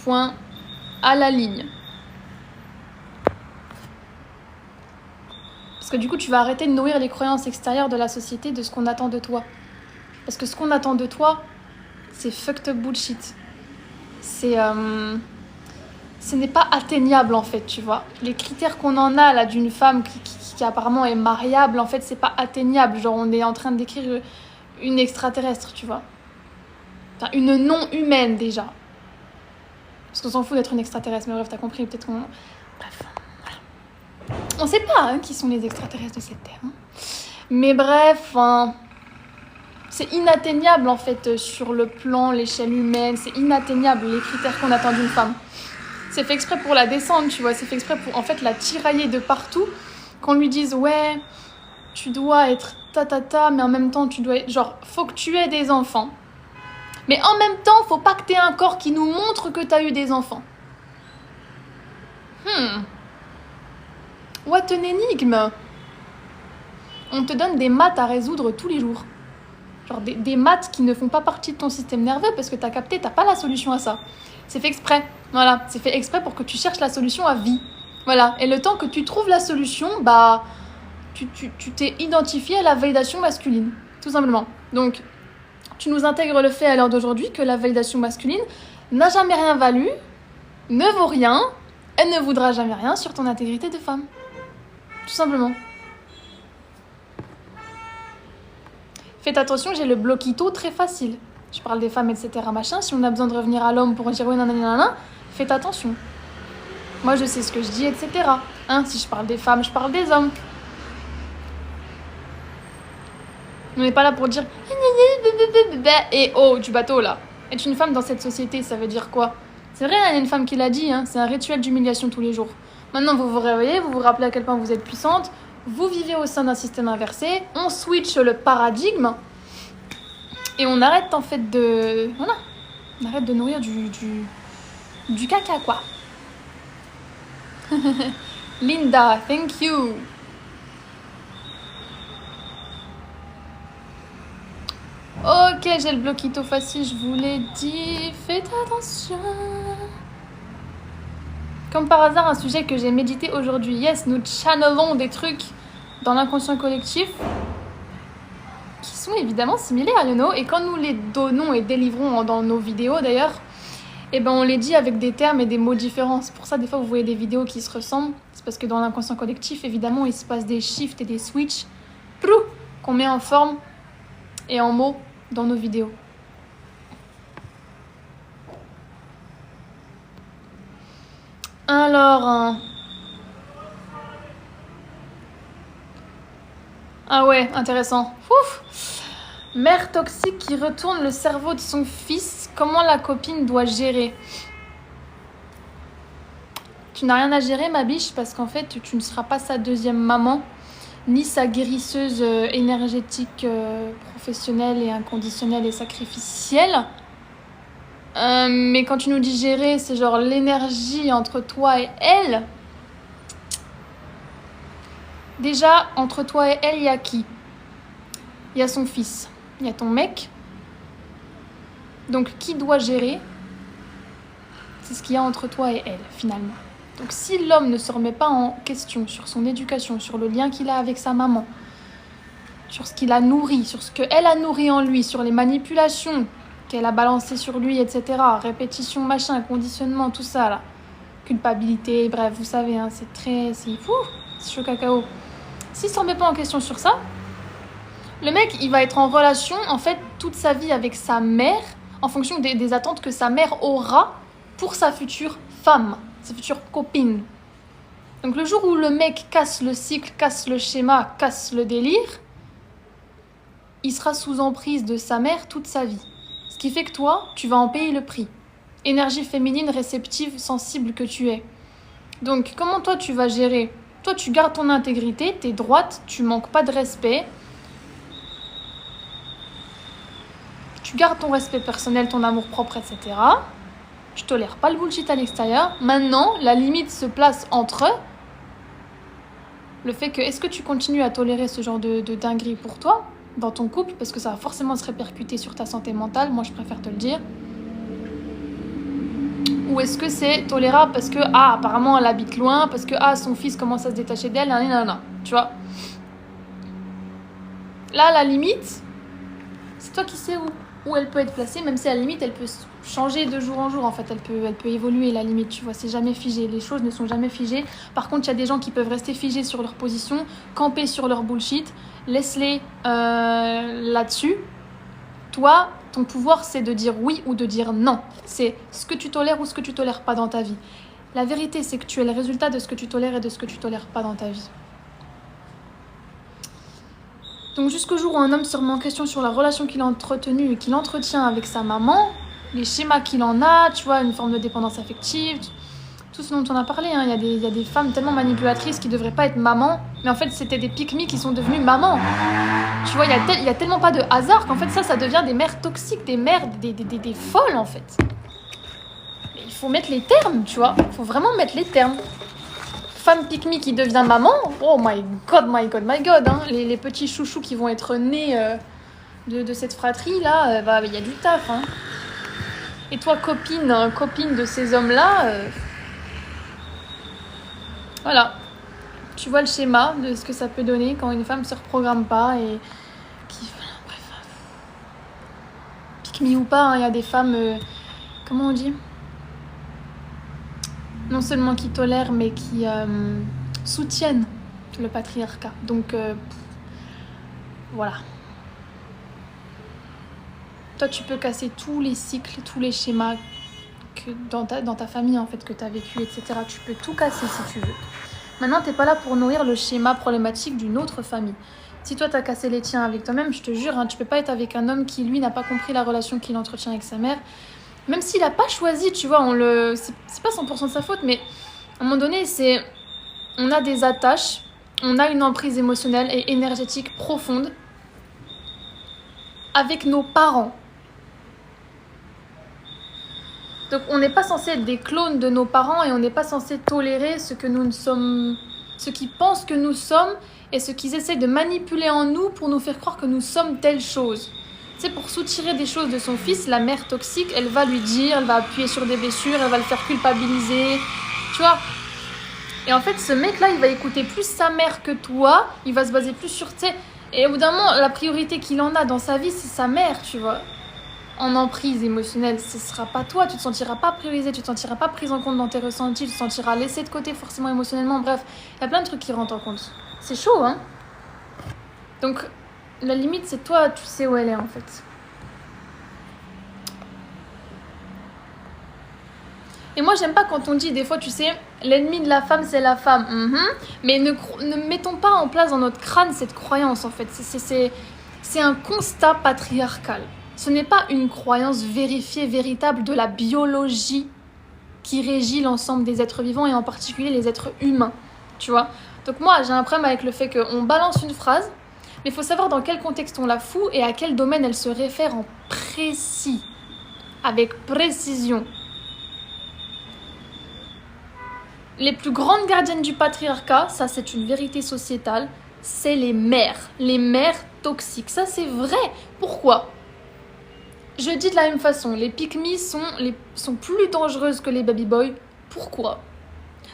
Point à la ligne. Parce que du coup, tu vas arrêter de nourrir les croyances extérieures de la société, de ce qu'on attend de toi. Parce que ce qu'on attend de toi, c'est fucked up bullshit. Ce n'est pas atteignable en fait, tu vois. Les critères qu'on en a là d'une femme qui apparemment est mariable, en fait, c'est pas atteignable. Genre, on est en train de décrire une extraterrestre, tu vois. Enfin, une non-humaine déjà. Parce qu'on s'en fout d'être une extraterrestre, mais bref, t'as compris, peut-être qu'on... Bref, voilà. On sait pas qui sont les extraterrestres de cette terre. Mais bref, c'est inatteignable en fait sur le plan, l'échelle humaine. C'est inatteignable les critères qu'on attend d'une femme. C'est fait exprès pour la descendre, tu vois. C'est fait exprès pour en fait la tirailler de partout. Qu'on lui dise, ouais, tu dois être ta, mais en même temps, tu dois être... Genre, faut que tu aies des enfants. Mais en même temps, faut pas que t'aies un corps qui nous montre que t'as eu des enfants. What an énigme. On te donne des maths à résoudre tous les jours. Genre des maths qui ne font pas partie de ton système nerveux parce que t'as capté, t'as pas la solution à ça. C'est fait exprès. Voilà, c'est fait exprès pour que tu cherches la solution à vie. Voilà, et le temps que tu trouves la solution, bah... Tu t'es identifié à la validation masculine, tout simplement. Donc, tu nous intègres le fait à l'heure d'aujourd'hui que la validation masculine n'a jamais rien valu, ne vaut rien, et ne voudra jamais rien sur ton intégrité de femme. Tout simplement. Faites attention, j'ai le bloquito très facile. Je parle des femmes, etc. machin. Si on a besoin de revenir à l'homme pour dire oui, nanana, faites attention. Moi, je sais ce que je dis, etc. Si je parle des femmes, je parle des hommes. On n'est pas là pour dire et oh du bateau là. Être une femme dans cette société, ça veut dire quoi? C'est vrai, il y a une femme qui l'a dit, c'est un rituel d'humiliation tous les jours. Maintenant, vous vous réveillez, vous vous rappelez à quel point vous êtes puissante, vous vivez au sein d'un système inversé, on switch le paradigme et on arrête en fait de... Voilà, on arrête de nourrir du caca quoi. Linda, thank you. Ok, j'ai le bloquito facile, je vous l'ai dit. Faites attention. Comme par hasard, un sujet que j'ai médité aujourd'hui. Yes, nous channelons des trucs dans l'inconscient collectif qui sont évidemment similaires, you know. Et quand nous les donnons et délivrons dans nos vidéos d'ailleurs, Et ben on les dit avec des termes et des mots différents. C'est pour ça, des fois, vous voyez des vidéos qui se ressemblent. C'est parce que dans l'inconscient collectif, évidemment, il se passe des shifts et des switches qu'on met en forme et en mots dans nos vidéos. Alors... Ah ouais, intéressant. Ouf. Mère toxique qui retourne le cerveau de son fils. Comment la copine doit gérer? Tu n'as rien à gérer, ma biche, parce qu'en fait, tu ne seras pas sa deuxième maman, ni sa guérisseuse énergétique, professionnelle et inconditionnelle et sacrificielle. Mais quand tu nous dis gérer, c'est genre l'énergie entre toi et elle. Déjà, entre toi et elle, il y a qui? Il y a son fils, il y a ton mec. Donc, qui doit gérer? C'est ce qu'il y a entre toi et elle, finalement. Donc, si l'homme ne se remet pas en question sur son éducation, sur le lien qu'il a avec sa maman, sur ce qu'il a nourri, sur ce qu'elle a nourri en lui, sur les manipulations qu'elle a balancées sur lui, etc., répétition, machin, conditionnement, tout ça, là, culpabilité, bref, vous savez, hein, c'est chaud cacao. S'il ne se remet pas en question sur ça, le mec, il va être en relation, en fait, toute sa vie avec sa mère, en fonction des attentes que sa mère aura pour sa future femme, sa future copine. Donc le jour où le mec casse le cycle, casse le schéma, casse le délire, il sera sous emprise de sa mère toute sa vie. Ce qui fait que toi, tu vas en payer le prix. Énergie féminine, réceptive, sensible que tu es. Donc comment toi tu vas gérer? Toi tu gardes ton intégrité, t'es droite, tu manques pas de respect. Tu gardes ton respect personnel, ton amour propre, etc. Tu tolères pas le bullshit à l'extérieur. Maintenant, la limite se place entre le fait que est-ce que tu continues à tolérer ce genre de dinguerie pour toi dans ton couple, parce que ça va forcément se répercuter sur ta santé mentale, moi je préfère te le dire. Ou est-ce que c'est tolérable parce que apparemment elle habite loin, parce que son fils commence à se détacher d'elle, non, tu vois. Là, la limite, c'est toi qui sais où elle peut être placée, même si à la limite elle peut changer de jour en jour, en fait elle peut évoluer, la limite, tu vois, c'est jamais figé, les choses ne sont jamais figées. Par contre, il y a des gens qui peuvent rester figés sur leur position, camper sur leur bullshit, laisse-les là-dessus. Toi, ton pouvoir, c'est de dire oui ou de dire non. C'est ce que tu tolères ou ce que tu tolères pas dans ta vie. La vérité, c'est que tu es le résultat de ce que tu tolères et de ce que tu tolères pas dans ta vie. Donc jusqu'au jour où un homme se remet en question sur la relation qu'il a entretenue et qu'il entretient avec sa maman, les schémas qu'il en a, tu vois, une forme de dépendance affective, tout ce dont on a parlé, hein. Il y a des femmes tellement manipulatrices qui devraient pas être maman, mais en fait c'était des pick-me qui sont devenues mamans. Tu vois, il y a tellement pas de hasard qu'en fait ça devient des mères toxiques, des mères, des folles en fait. Mais il faut mettre les termes, tu vois, il faut vraiment mettre les termes. Femme pick-me qui devient maman, oh my god, hein. Les petits chouchous qui vont être nés de cette fratrie là, il y a du taf, hein. Et toi copine de ces hommes là, voilà, tu vois le schéma de ce que ça peut donner quand une femme se reprogramme pas et qui, bref, pick-me ou pas, il y a des femmes, comment on dit, non seulement qui tolèrent, mais qui soutiennent le patriarcat. Donc, voilà. Toi, tu peux casser tous les cycles, tous les schémas que dans ta famille, en fait, que tu as vécu, etc. Tu peux tout casser si tu veux. Maintenant, t'es pas là pour nourrir le schéma problématique d'une autre famille. Si toi, t'as cassé les tiens avec toi-même, je te jure, hein, tu peux pas être avec un homme qui, lui, n'a pas compris la relation qu'il entretient avec sa mère. Même s'il a pas choisi, tu vois, c'est pas 100% de sa faute, mais à un moment donné, on a des attaches, on a une emprise émotionnelle et énergétique profonde avec nos parents. Donc on n'est pas censé être des clones de nos parents et on n'est pas censé tolérer ce que nous ne sommes, ce qu'ils pensent que nous sommes et ce qu'ils essayent de manipuler en nous pour nous faire croire que nous sommes telle chose. Tu sais, pour soutirer des choses de son fils, la mère toxique, elle va lui dire, elle va appuyer sur des blessures, elle va le faire culpabiliser, tu vois. Et en fait, ce mec-là, il va écouter plus sa mère que toi, il va se baser plus sur, tu sais, et au bout d'un moment, la priorité qu'il en a dans sa vie, c'est sa mère, tu vois. en emprise émotionnelle, ce sera pas toi, tu te sentiras pas priorisé, tu te sentiras pas prise en compte dans tes ressentis, tu te sentiras laissé de côté forcément émotionnellement, bref, il y a plein de trucs qui rentrent en compte. C'est chaud, hein. Donc, la limite, c'est toi, tu sais où elle est en fait. Et moi, j'aime pas quand on dit, des fois, tu sais, l'ennemi de la femme, c'est la femme. Mais ne mettons pas en place dans notre crâne cette croyance, en fait. C'est un constat patriarcal. Ce n'est pas une croyance vérifiée, véritable de la biologie qui régit l'ensemble des êtres vivants et en particulier les êtres humains, tu vois. Donc moi, j'ai un problème avec le fait qu'on balance une phrase, mais il faut savoir dans quel contexte on la fout et à quel domaine elle se réfère en précis, avec précision. Les plus grandes gardiennes du patriarcat, ça c'est une vérité sociétale, c'est les mères toxiques. Ça c'est vrai. Pourquoi ? Je dis de la même façon, les pick-me sont plus dangereuses que les baby boys. Pourquoi ?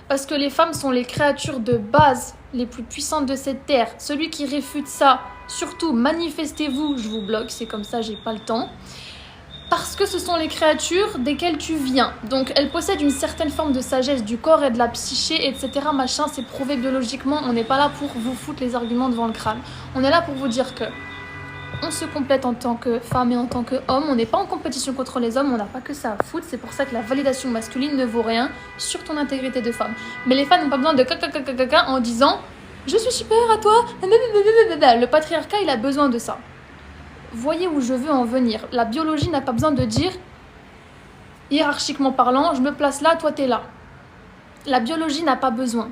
Parce que les femmes sont les créatures de base les plus puissantes de cette terre. Celui qui réfute ça, surtout manifestez-vous, je vous bloque, c'est comme ça, j'ai pas le temps. Parce que ce sont les créatures desquelles tu viens. Donc elles possèdent une certaine forme de sagesse du corps et de la psyché, etc. Machin, c'est prouvé biologiquement. On n'est pas là pour vous foutre les arguments devant le crâne. On est là pour vous dire que on se complète en tant que femme et en tant qu'homme. On n'est pas en compétition contre les hommes, on n'a pas que ça à foutre. C'est pour ça que la validation masculine ne vaut rien sur ton intégrité de femme. Mais les femmes n'ont pas besoin de caca en disant « Je suis supérieure à toi ». Le patriarcat, il a besoin de ça. Voyez où je veux en venir. La biologie n'a pas besoin de dire « Hiérarchiquement parlant, je me place là, toi t'es là ». La biologie n'a pas besoin.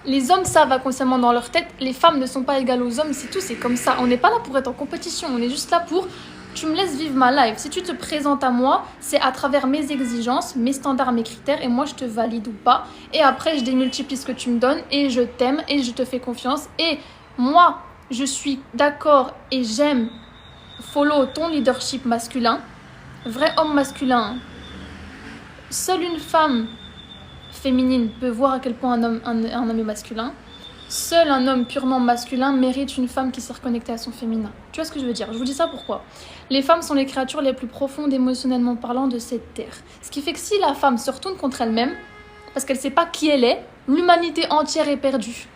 Les hommes savent inconsciemment dans leur tête, les femmes ne sont pas égales aux hommes, c'est tout, c'est comme ça. On n'est pas là pour être en compétition, on est juste là pour, tu me laisses vivre ma life. Si tu te présentes à moi, c'est à travers mes exigences, mes standards, mes critères, et moi je te valide ou pas. Et après je démultiplie ce que tu me donnes, et je t'aime, et je te fais confiance. Et moi, je suis d'accord et j'aime follow ton leadership masculin, vrai homme masculin. Seule une femme féminine peut voir à quel point un homme est masculin. Seul un homme purement masculin mérite une femme qui s'est reconnectée à son féminin. Tu vois ce que je veux dire ? Je vous dis ça pourquoi ? Les femmes sont les créatures les plus profondes émotionnellement parlant de cette terre. Ce qui fait que si la femme se retourne contre elle-même, parce qu'elle ne sait pas qui elle est, l'humanité entière est perdue.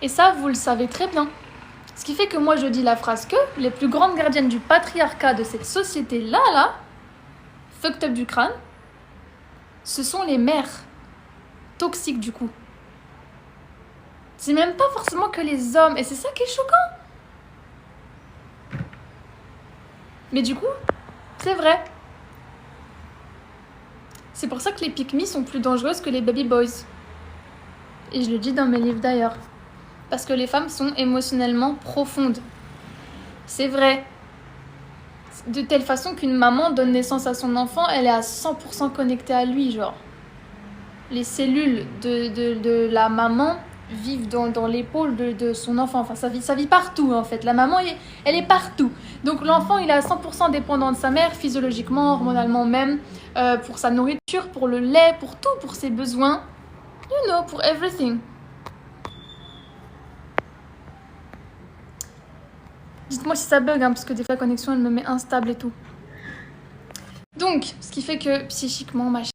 Et ça, vous le savez très bien. Ce qui fait que moi je dis la phrase que les plus grandes gardiennes du patriarcat de cette société-là, fucked up du crâne, ce sont les mères toxiques du coup. C'est même pas forcément que les hommes, et c'est ça qui est choquant. Mais du coup, c'est vrai. C'est pour ça que les pick-me sont plus dangereuses que les baby boys. Et je le dis dans mes livres d'ailleurs. Parce que les femmes sont émotionnellement profondes. C'est vrai. De telle façon qu'une maman donne naissance à son enfant, elle est à 100% connectée à lui, genre. Les cellules de la maman vivent dans l'épaule de son enfant. Enfin, ça vit partout, en fait. La maman, elle est partout. Donc, l'enfant, il est à 100% dépendant de sa mère, physiologiquement, hormonalement même, pour sa nourriture, pour le lait, pour tout, pour ses besoins. You know, pour everything. Dites-moi si ça bug, hein, parce que des fois la connexion elle me met instable et tout. Donc, ce qui fait que psychiquement, machin,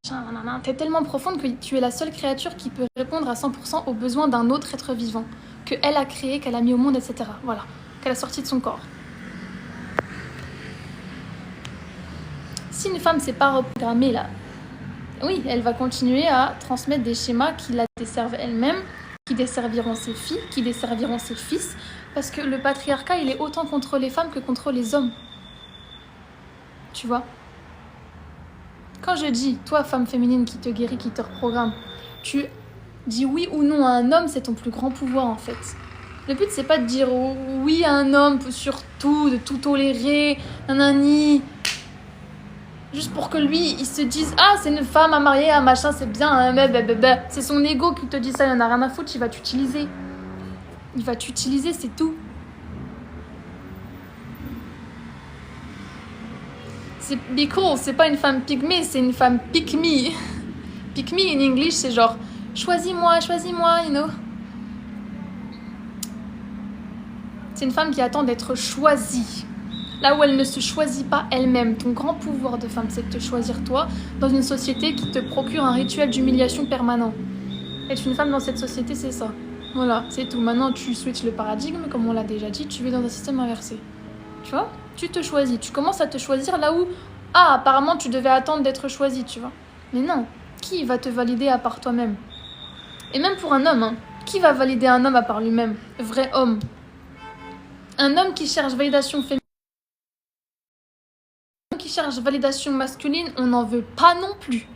t'es tellement profonde que tu es la seule créature qui peut répondre à 100% aux besoins d'un autre être vivant, qu'elle a créé, qu'elle a mis au monde, etc. Voilà, qu'elle a sorti de son corps. Si une femme s'est pas reprogrammée là, oui, elle va continuer à transmettre des schémas qui la desservent elle-même, qui desserviront ses filles, qui desserviront ses fils, parce que le patriarcat, il est autant contre les femmes que contre les hommes. Tu vois ? Quand je dis, toi, femme féminine qui te guérit, qui te reprogramme, tu dis oui ou non à un homme, c'est ton plus grand pouvoir, en fait. Le but, c'est pas de dire oui à un homme sur tout, de tout tolérer, nanani. Juste pour que lui, il se dise « Ah, c'est une femme à marier, un machin, c'est bien, c'est son ego qui te dit ça, il en a rien à foutre, il va t'utiliser. Il va t'utiliser, c'est tout. » C'est be cool, c'est pas une femme pygmée, c'est une femme pick me. Pick me in English, c'est genre choisis-moi, you know. C'est une femme qui attend d'être choisie. là où elle ne se choisit pas elle-même. Ton grand pouvoir de femme, c'est de te choisir toi dans une société qui te procure un rituel d'humiliation permanent. Être une femme dans cette société, c'est ça. Voilà, c'est tout. Maintenant, tu switches le paradigme, comme on l'a déjà dit, tu vis dans un système inversé. Tu vois? Tu te choisis. Tu commences à te choisir là où, ah, apparemment, tu devais attendre d'être choisi, tu vois. Mais non, qui va te valider à part toi-même? Et même pour un homme, hein, qui va valider un homme à part lui-même? Vrai homme. Un homme qui cherche validation féminine, qui cherche validation masculine, on n'en veut pas non plus.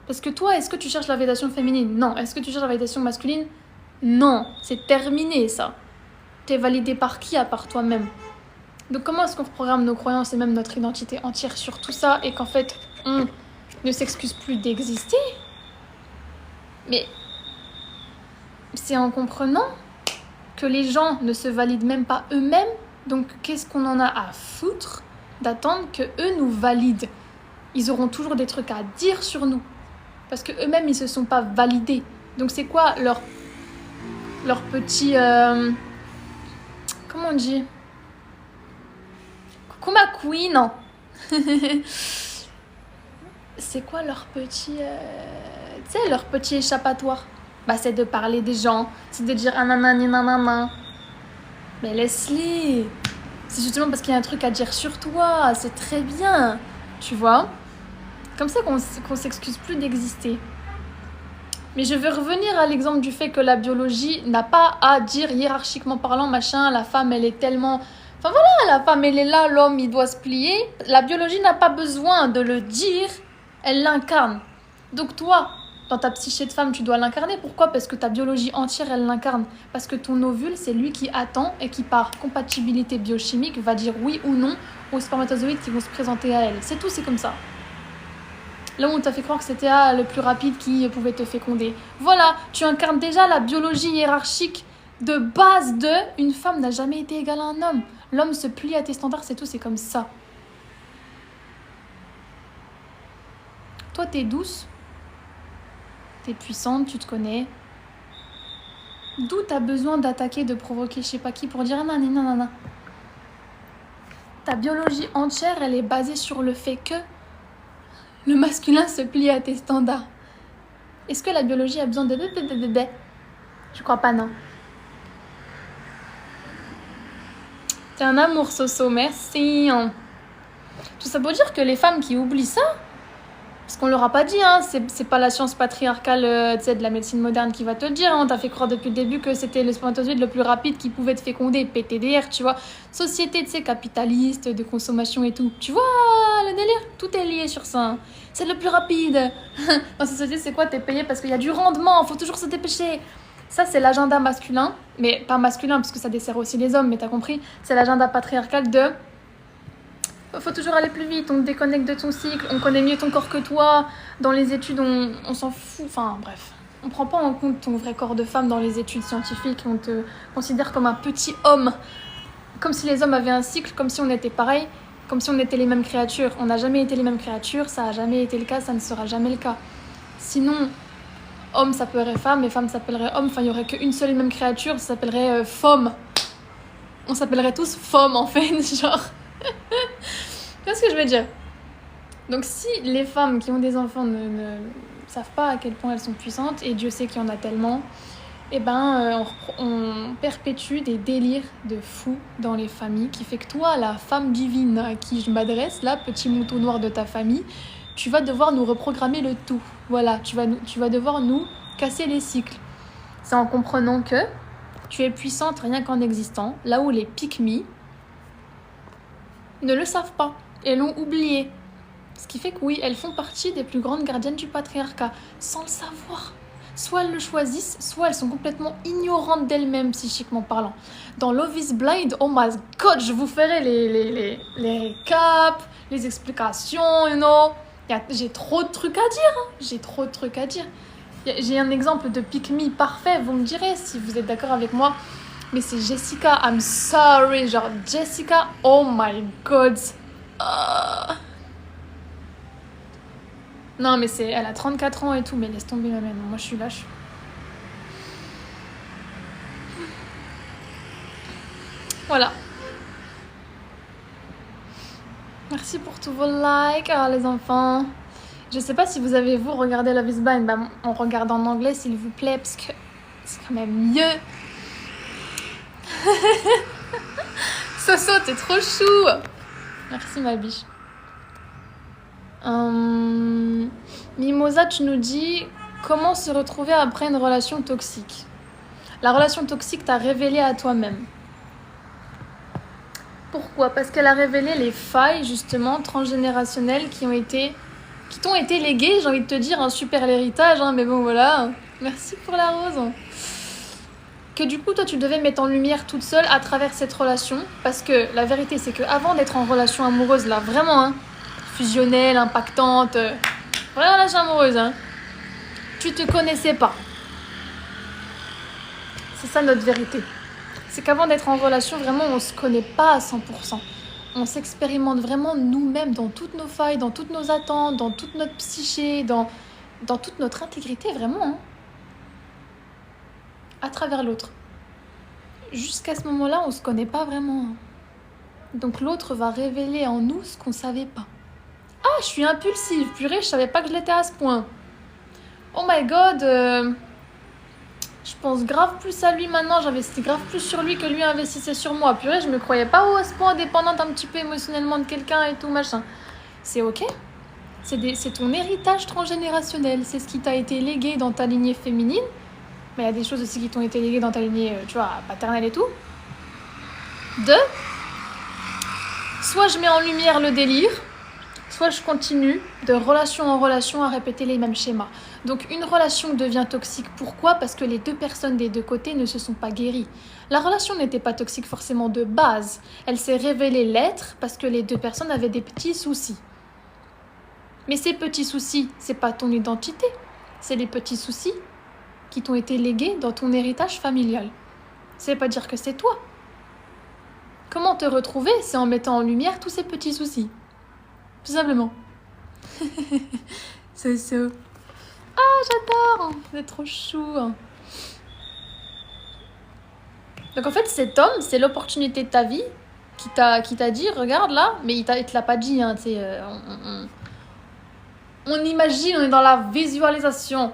Parce que toi, est-ce que tu cherches la validation féminine? Non. Est-ce que tu cherches la validation masculine? Non. C'est terminé, ça. T'es validé par qui à part toi-même? Donc comment est-ce qu'on reprogramme nos croyances et même notre identité entière sur tout ça et qu'en fait, on ne s'excuse plus d'exister? Mais c'est en comprenant que les gens ne se valident même pas eux-mêmes. Donc qu'est-ce qu'on en a à foutre d'attendre que eux nous valident? Ils auront toujours des trucs à dire sur nous. Parce qu'eux-mêmes, ils ne se sont pas validés. Donc c'est quoi leur petit... comment on dit? Coucou ma queen, non. C'est quoi leur petit... tu sais, leur petit échappatoire? Bah c'est de parler des gens. C'est de dire nanani nanana. Mais laisse-les. C'est justement parce qu'il y a un truc à dire sur toi. C'est très bien. Tu vois? Comme ça qu'on s'excuse plus d'exister. Mais je veux revenir à l'exemple du fait que la biologie n'a pas à dire hiérarchiquement parlant, machin, la femme elle est tellement... Enfin voilà, la femme elle est là, l'homme il doit se plier. La biologie n'a pas besoin de le dire, elle l'incarne. Donc toi, dans ta psyché de femme, tu dois l'incarner. Pourquoi? Parce que ta biologie entière elle l'incarne. Parce que ton ovule c'est lui qui attend et qui par compatibilité biochimique va dire oui ou non aux spermatozoïdes qui vont se présenter à elle. C'est tout, c'est comme ça. Là où on t'a fait croire que c'était le plus rapide qui pouvait te féconder. Voilà, tu incarnes déjà la biologie hiérarchique de base de... Une femme n'a jamais été égale à un homme. L'homme se plie à tes standards, c'est tout, c'est comme ça. Toi, t'es douce. T'es puissante, tu te connais. D'où t'as besoin d'attaquer, de provoquer je sais pas qui pour dire nanana. Ta biologie entière, elle est basée sur le fait que le masculin se plie à tes standards. Est-ce que la biologie a besoin de... Je crois pas, non. T'es un amour, Soso, merci. Tout ça pour dire que les femmes qui oublient ça, parce qu'on leur a pas dit, hein, c'est pas la science patriarcale de la médecine moderne qui va te le dire. Hein, on t'a fait croire depuis le début que c'était le spermatozoïde le plus rapide qui pouvait te féconder, PTDR, tu vois. Société, tu sais, capitaliste, de consommation et tout. Tu vois le délire? Tout est lié sur ça. Hein. C'est le plus rapide. Dans cette société, c'est quoi? T'es payé parce qu'il y a du rendement, faut toujours se dépêcher. Ça, c'est l'agenda masculin, mais pas masculin parce que ça dessert aussi les hommes, mais t'as compris? C'est l'agenda patriarcal de... Faut toujours aller plus vite, on te déconnecte de ton cycle, on connaît mieux ton corps que toi. Dans les études, on s'en fout. Enfin, bref. On prend pas en compte ton vrai corps de femme dans les études scientifiques. On te considère comme un petit homme. Comme si les hommes avaient un cycle, comme si on était pareil, comme si on était les mêmes créatures. On n'a jamais été les mêmes créatures, ça n'a jamais été le cas, ça ne sera jamais le cas. Sinon, homme s'appellerait femme et femme s'appellerait homme. Enfin, il n'y aurait qu'une seule et même créature, ça s'appellerait femme. On s'appellerait tous femmes en fait, genre... Qu'est-ce que je veux dire? Donc si les femmes qui ont des enfants ne savent pas à quel point elles sont puissantes, et Dieu sait qu'il y en a tellement, eh ben on perpétue des délires de fous dans les familles, qui fait que toi, la femme divine à qui je m'adresse, là, petit mouton noir de ta famille, tu vas devoir nous reprogrammer le tout. Voilà, tu vas devoir nous casser les cycles. C'est en comprenant que tu es puissante rien qu'en existant, là où les pick-me ne le savent pas et l'ont oublié. Ce qui fait que oui, elles font partie des plus grandes gardiennes du patriarcat, sans le savoir. Soit elles le choisissent, soit elles sont complètement ignorantes d'elles-mêmes, psychiquement parlant. Dans Love is Blind, oh my god, je vous ferai les récaps, les explications, you know. J'ai trop de trucs à dire, hein. J'ai trop de trucs à dire. J'ai un exemple de pick-me parfait, vous me direz si vous êtes d'accord avec moi. Mais c'est Jessica, I'm sorry, genre Jessica, oh my god. Non mais elle a 34 ans et tout, mais laisse tomber ma mère, moi je suis lâche. Voilà. Merci pour tous vos likes, les enfants. Je sais pas si vous avez regardé Love is Blind. Bah, on regarde en anglais s'il vous plaît parce que c'est quand même mieux. Soso, t'es trop chou. Merci ma biche. Mimosa, tu nous dis comment se retrouver après une relation toxique. La relation toxique t'a révélé à toi-même. Pourquoi ? Parce qu'elle a révélé les failles justement transgénérationnelles qui t'ont été léguées. J'ai envie de te dire un super héritage, mais bon voilà. Merci pour la rose. Que du coup toi tu devais mettre en lumière toute seule à travers cette relation. Parce que la vérité c'est qu'avant d'être en relation amoureuse là, vraiment fusionnelle, impactante, vraie relation amoureuse, tu te connaissais pas. C'est ça notre vérité. C'est qu'avant d'être en relation, vraiment, on se connaît pas à 100%. On s'expérimente vraiment nous-mêmes dans toutes nos failles, dans toutes nos attentes, dans toute notre psyché, dans toute notre intégrité, vraiment. À travers l'autre. Jusqu'à ce moment-là, on se connaît pas vraiment. Donc l'autre va révéler en nous ce qu'on savait pas. Ah, je suis impulsive, purée, je savais pas que je l'étais à ce point. Oh my god, je pense grave plus à lui maintenant, j'investis grave plus sur lui que lui investissait sur moi. Purée, je me croyais pas à ce point dépendante un petit peu émotionnellement de quelqu'un et tout machin. C'est ok. C'est ton héritage transgénérationnel. C'est ce qui t'a été légué dans ta lignée féminine. Mais il y a des choses aussi qui t'ont été léguées dans ta lignée, paternelle et tout. Soit je mets en lumière le délire, soit je continue de relation en relation à répéter les mêmes schémas. Donc une relation devient toxique. Pourquoi ? Parce que les deux personnes des deux côtés ne se sont pas guéries. La relation n'était pas toxique forcément de base. Elle s'est révélée l'être parce que les deux personnes avaient des petits soucis. Mais ces petits soucis, c'est pas ton identité. C'est les petits soucis qui t'ont été légués dans ton héritage familial. Ça veut pas dire que c'est toi. Comment te retrouver ? C'est en mettant en lumière tous ces petits soucis. Tout simplement. C'est ça. Ah, j'adore. C'est trop chou. Donc en fait, cet homme, c'est l'opportunité de ta vie qui t'a dit, regarde là, mais il te l'a pas dit, on imagine, on est dans la visualisation.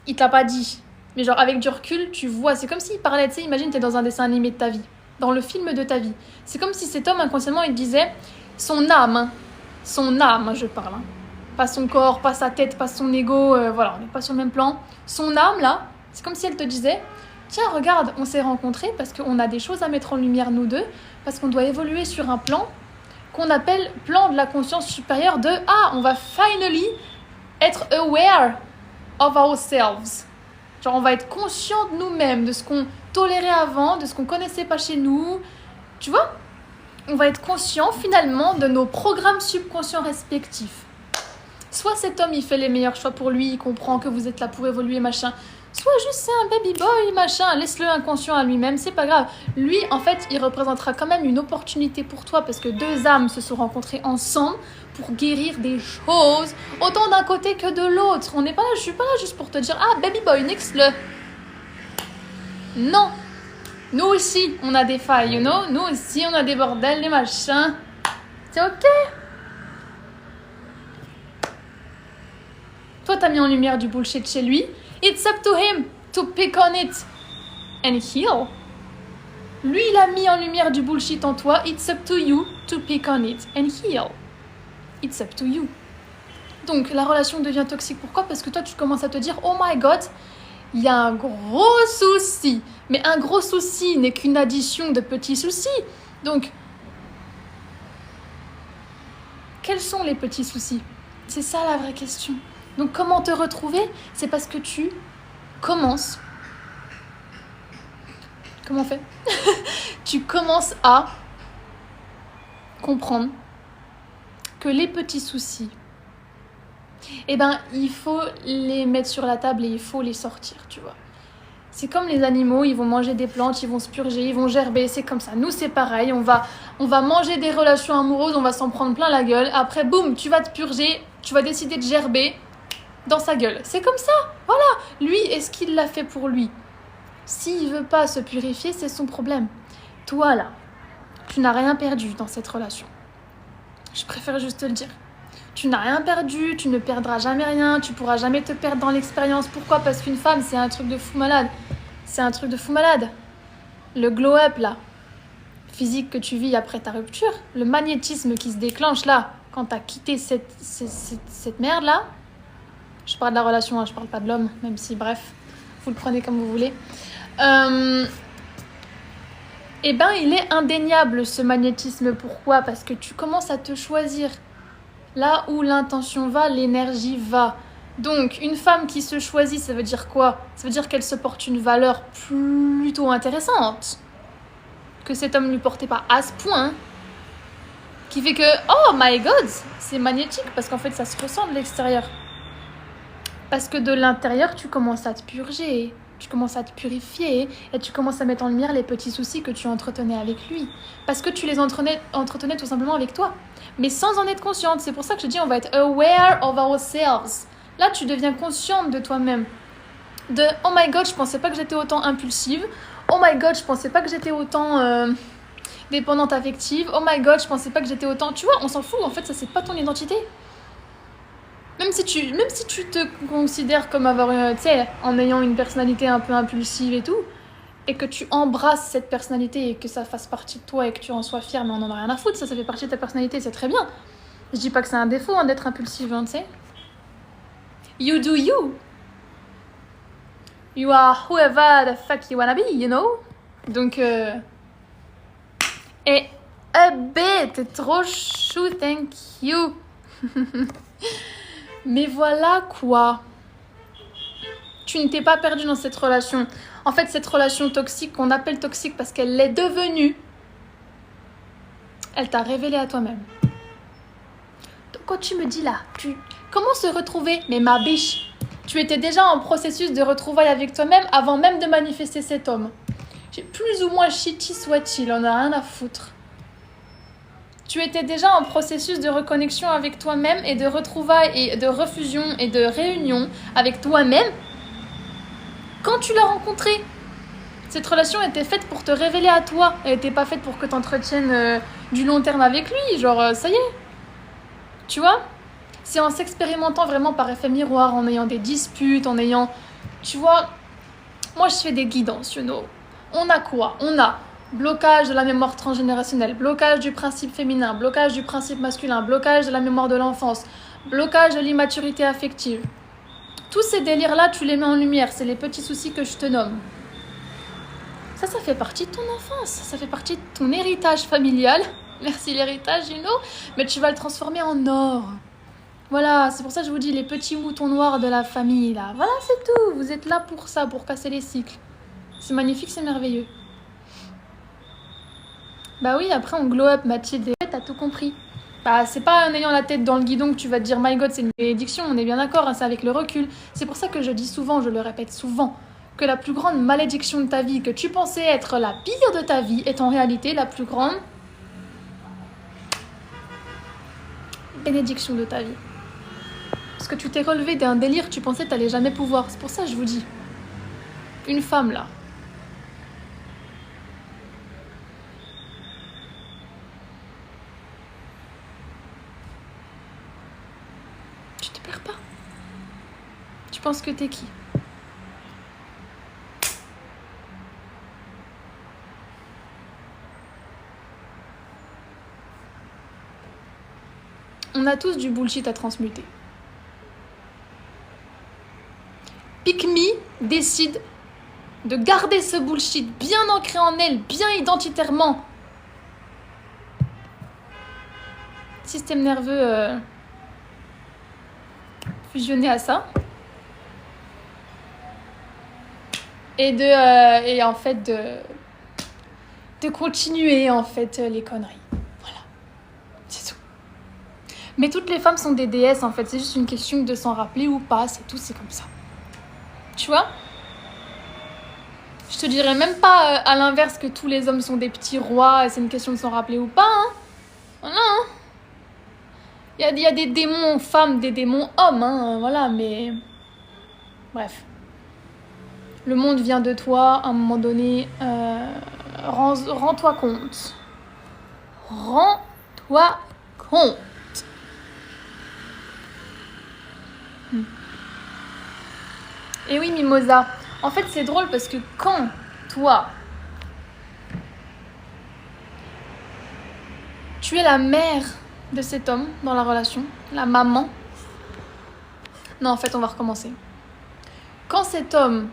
Il te l'a pas dit. Mais genre avec du recul, tu vois, c'est comme s'il parlait, imagine t'es dans un dessin animé de ta vie, dans le film de ta vie. C'est comme si cet homme inconsciemment, il disait son âme, je parle. Pas son corps, pas sa tête, pas son ego, voilà, on n'est pas sur le même plan. Son âme, là, c'est comme si elle te disait, tiens, regarde, on s'est rencontrés parce qu'on a des choses à mettre en lumière, nous deux, parce qu'on doit évoluer sur un plan qu'on appelle plan de la conscience supérieure de, on va finally être aware of ourselves. Genre, on va être conscient de nous-mêmes, de ce qu'on tolérait avant, de ce qu'on connaissait pas chez nous. Tu vois ? On va être conscient, finalement, de nos programmes subconscients respectifs. Soit cet homme, il fait les meilleurs choix pour lui, il comprend que vous êtes là pour évoluer, machin. Soit juste c'est un baby boy, machin, laisse-le inconscient à lui-même, c'est pas grave. Lui, en fait, il représentera quand même une opportunité pour toi parce que deux âmes se sont rencontrées ensemble pour guérir des choses, autant d'un côté que de l'autre. Je suis pas là juste pour te dire, baby boy, next-le. Non. Nous aussi, on a des failles, you know. Nous aussi, on a des bordels, des machins. C'est ok. Toi, t'as mis en lumière du bullshit chez lui. It's up to him to pick on it and heal. Lui, il a mis en lumière du bullshit en toi. It's up to you to pick on it and heal. It's up to you. Donc, la relation devient toxique. Pourquoi ? Parce que toi, tu commences à te dire, oh my god, il y a un gros souci. Mais un gros souci n'est qu'une addition de petits soucis. Donc, quels sont les petits soucis ? C'est ça la vraie question. Donc, comment te retrouver ? C'est parce que tu commences. Comment on fait ? Tu commences à comprendre que les petits soucis, il faut les mettre sur la table et il faut les sortir, tu vois. C'est comme les animaux, ils vont manger des plantes, ils vont se purger, ils vont gerber, c'est comme ça. Nous, c'est pareil, on va manger des relations amoureuses, on va s'en prendre plein la gueule. Après, boum, tu vas te purger, tu vas décider de gerber dans sa gueule. C'est comme ça, voilà. Lui, est-ce qu'il l'a fait pour lui ? S'il veut pas se purifier, c'est son problème. Toi, là, tu n'as rien perdu dans cette relation. Je préfère juste te le dire. Tu n'as rien perdu, tu ne perdras jamais rien, tu pourras jamais te perdre dans l'expérience. Pourquoi ? Parce qu'une femme, c'est un truc de fou malade. C'est un truc de fou malade. Le glow-up, là, physique que tu vis après ta rupture, le magnétisme qui se déclenche, là, quand t'as quitté cette merde-là, je parle de la relation, hein, je parle pas de l'homme, même si, bref, vous le prenez comme vous voulez. Eh ben, il est indéniable, ce magnétisme. Pourquoi ? Parce que tu commences à te choisir. Là où l'intention va, l'énergie va. Donc, une femme qui se choisit, ça veut dire quoi ? Ça veut dire qu'elle se porte une valeur plutôt intéressante. Que cet homme ne lui portait pas à ce point. Qui fait que, oh my god, c'est magnétique. Parce qu'en fait, ça se ressent de l'extérieur. Parce que de l'intérieur, tu commences à te purger. Tu commences à te purifier. Et tu commences à mettre en lumière les petits soucis que tu entretenais avec lui. Parce que tu les entretenais tout simplement avec toi. Mais sans en être consciente. C'est pour ça que je dis on va être aware of ourselves. Là, tu deviens consciente de toi-même. De oh my god, je pensais pas que j'étais autant impulsive. Oh my god, je pensais pas que j'étais autant dépendante affective. Oh my god, je pensais pas que j'étais autant. Tu vois, on s'en fout. En fait, ça, c'est pas ton identité. Même si tu te considères comme avoir, tu sais, en ayant une personnalité un peu impulsive et tout, et que tu embrasses cette personnalité et que ça fasse partie de toi et que tu en sois fière, mais on en a rien à foutre, ça fait partie de ta personnalité, c'est très bien. Je dis pas que c'est un défaut d'être impulsive, tu sais. You do you. You are whoever the fuck you wanna be, you know. Donc, et a bit, t'es trop chou, thank you. Mais voilà quoi. Tu ne t'es pas perdu dans cette relation. En fait, cette relation toxique, qu'on appelle toxique parce qu'elle l'est devenue, elle t'a révélé à toi-même. Donc quand tu me dis là, comment se retrouver ? Mais ma biche, tu étais déjà en processus de retrouvailles avec toi-même avant même de manifester cet homme. J'ai plus ou moins shitty soit-il, on a rien à foutre. Tu étais déjà en processus de reconnexion avec toi-même et de retrouvailles et de refusion et de réunion avec toi-même quand tu l'as rencontré. Cette relation était faite pour te révéler à toi. Elle n'était pas faite pour que tu entretiennes du long terme avec lui. Genre, ça y est. Tu vois ? C'est en s'expérimentant vraiment par effet miroir, en ayant des disputes, en ayant... Tu vois, moi je fais des guidances, you know. On a quoi ? On a blocage de la mémoire transgénérationnelle, blocage du principe féminin, blocage du principe masculin, blocage de la mémoire de l'enfance, blocage de l'immaturité affective. Tous ces délires-là, tu les mets en lumière. C'est les petits soucis que je te nomme. Ça fait partie de ton enfance. Ça fait partie de ton héritage familial. Merci l'héritage, you know. Mais tu vas le transformer en or. Voilà, c'est pour ça que je vous dis les petits moutons noirs de la famille, là. Voilà, c'est tout. Vous êtes là pour ça, pour casser les cycles. C'est magnifique, c'est merveilleux. Bah oui, après on glow up, Mathilde. T'as tout compris. Bah, c'est pas en ayant la tête dans le guidon que tu vas te dire my god, c'est une malédiction, on est bien d'accord, hein, c'est avec le recul. C'est pour ça que je dis souvent, je le répète souvent, que la plus grande malédiction de ta vie, que tu pensais être la pire de ta vie, est en réalité la plus grande bénédiction de ta vie. Parce que tu t'es relevé d'un délire, tu pensais que t'allais jamais pouvoir. C'est pour ça que je vous dis. Une femme là. Tu te perds pas. Tu penses que t'es qui ? On a tous du bullshit à transmuter. Pick Me décide de garder ce bullshit bien ancré en elle, bien identitairement. Système nerveux fusionné à ça. Et en fait de continuer en fait les conneries. Voilà. C'est tout. Mais toutes les femmes sont des déesses en fait, c'est juste une question de s'en rappeler ou pas, c'est tout, c'est comme ça. Tu vois ? Je te dirais même pas à l'inverse que tous les hommes sont des petits rois, c'est une question de s'en rappeler ou pas. Hein. Voilà. Hein. Il y a des démons femmes, des démons hommes, hein, voilà, mais... Bref. Le monde vient de toi, à un moment donné, rends-toi compte. Rends-toi compte. Et oui, Mimosa. En fait, c'est drôle parce que quand toi, tu es la mère de cet homme dans la relation, la maman. Non, en fait, on va recommencer. Quand cet homme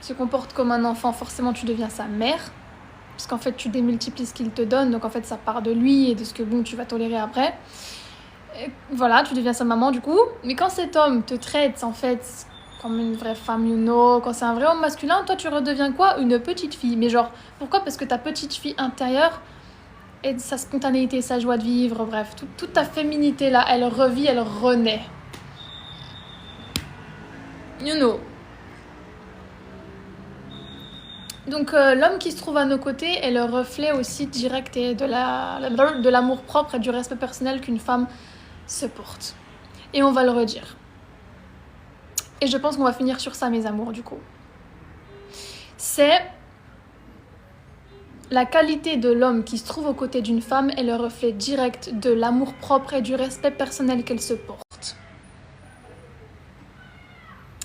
se comporte comme un enfant, forcément, tu deviens sa mère. Parce qu'en fait, tu démultiplies ce qu'il te donne. Donc, en fait, ça part de lui et de ce que bon, tu vas tolérer après. Et voilà, tu deviens sa maman, du coup. Mais quand cet homme te traite, en fait, comme une vraie femme, you know, quand c'est un vrai homme masculin, toi, tu redeviens quoi? Une petite fille. Mais genre, pourquoi? Parce que ta petite fille intérieure et sa spontanéité, sa joie de vivre, bref, toute ta féminité là, elle revit, elle renaît. You know. Donc l'homme qui se trouve à nos côtés est le reflet aussi direct et de l'amour-propre et du respect personnel qu'une femme se porte. Et on va le redire. Et je pense qu'on va finir sur ça, mes amours, du coup. C'est la qualité de l'homme qui se trouve aux côtés d'une femme est le reflet direct de l'amour-propre et du respect personnel qu'elle se porte.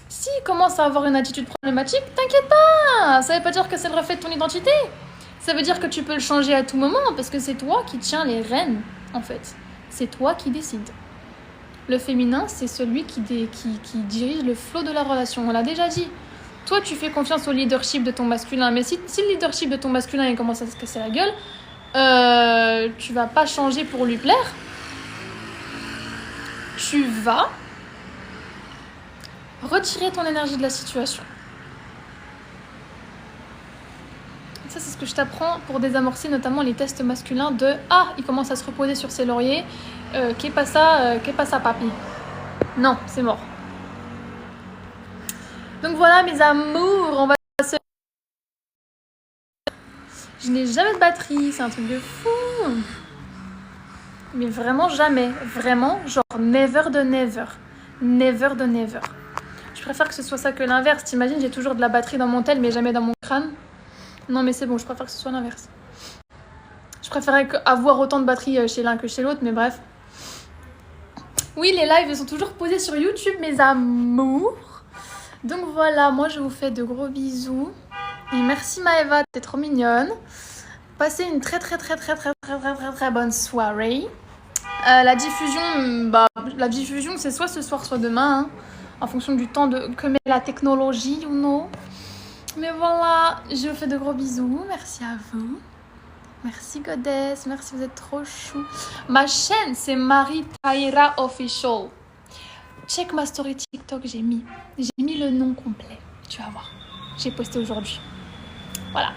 S'il commence à avoir une attitude problématique, t'inquiète pas, ça veut pas dire que c'est le reflet de ton identité. Ça veut dire que tu peux le changer à tout moment parce que c'est toi qui tiens les rênes, en fait. C'est toi qui décides. Le féminin, c'est celui qui dirige le flot de la relation. On l'a déjà dit. Toi, tu fais confiance au leadership de ton masculin. Mais si le leadership de ton masculin il commence à se casser la gueule, tu vas pas changer pour lui plaire. Tu vas retirer ton énergie de la situation. Ça, c'est ce que je t'apprends pour désamorcer notamment les tests masculins de « Ah, il commence à se reposer sur ses lauriers. Qu'est pas ça, papy ?» Non, c'est mort. Donc voilà, mes amours, on va se... Je n'ai jamais de batterie, c'est un truc de fou. Mais vraiment jamais. Vraiment, genre never de never. Never de never. Je préfère que ce soit ça que l'inverse. T'imagines, j'ai toujours de la batterie dans mon tel, mais jamais dans mon crâne. Non, mais c'est bon, je préfère que ce soit l'inverse. Je préférais avoir autant de batterie chez l'un que chez l'autre, mais bref. Oui, les lives sont toujours posés sur YouTube, mes amours. Donc voilà, moi je vous fais de gros bisous. Et merci Maëva, t'es trop mignonne. Passez une très bonne soirée. La diffusion, c'est soit ce soir, soit demain, hein, en fonction du temps que met la technologie, you know. Mais voilà, je vous fais de gros bisous. Merci à vous. Merci Goddess, merci, vous êtes trop chou. Ma chaîne, c'est Marie Taïra Official. Check ma story TikTok, j'ai mis le nom complet. Tu vas voir. J'ai posté aujourd'hui. Voilà.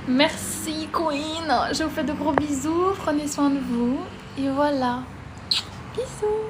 Merci Queen. Je vous fais de gros bisous. Prenez soin de vous. Et voilà. Bisous.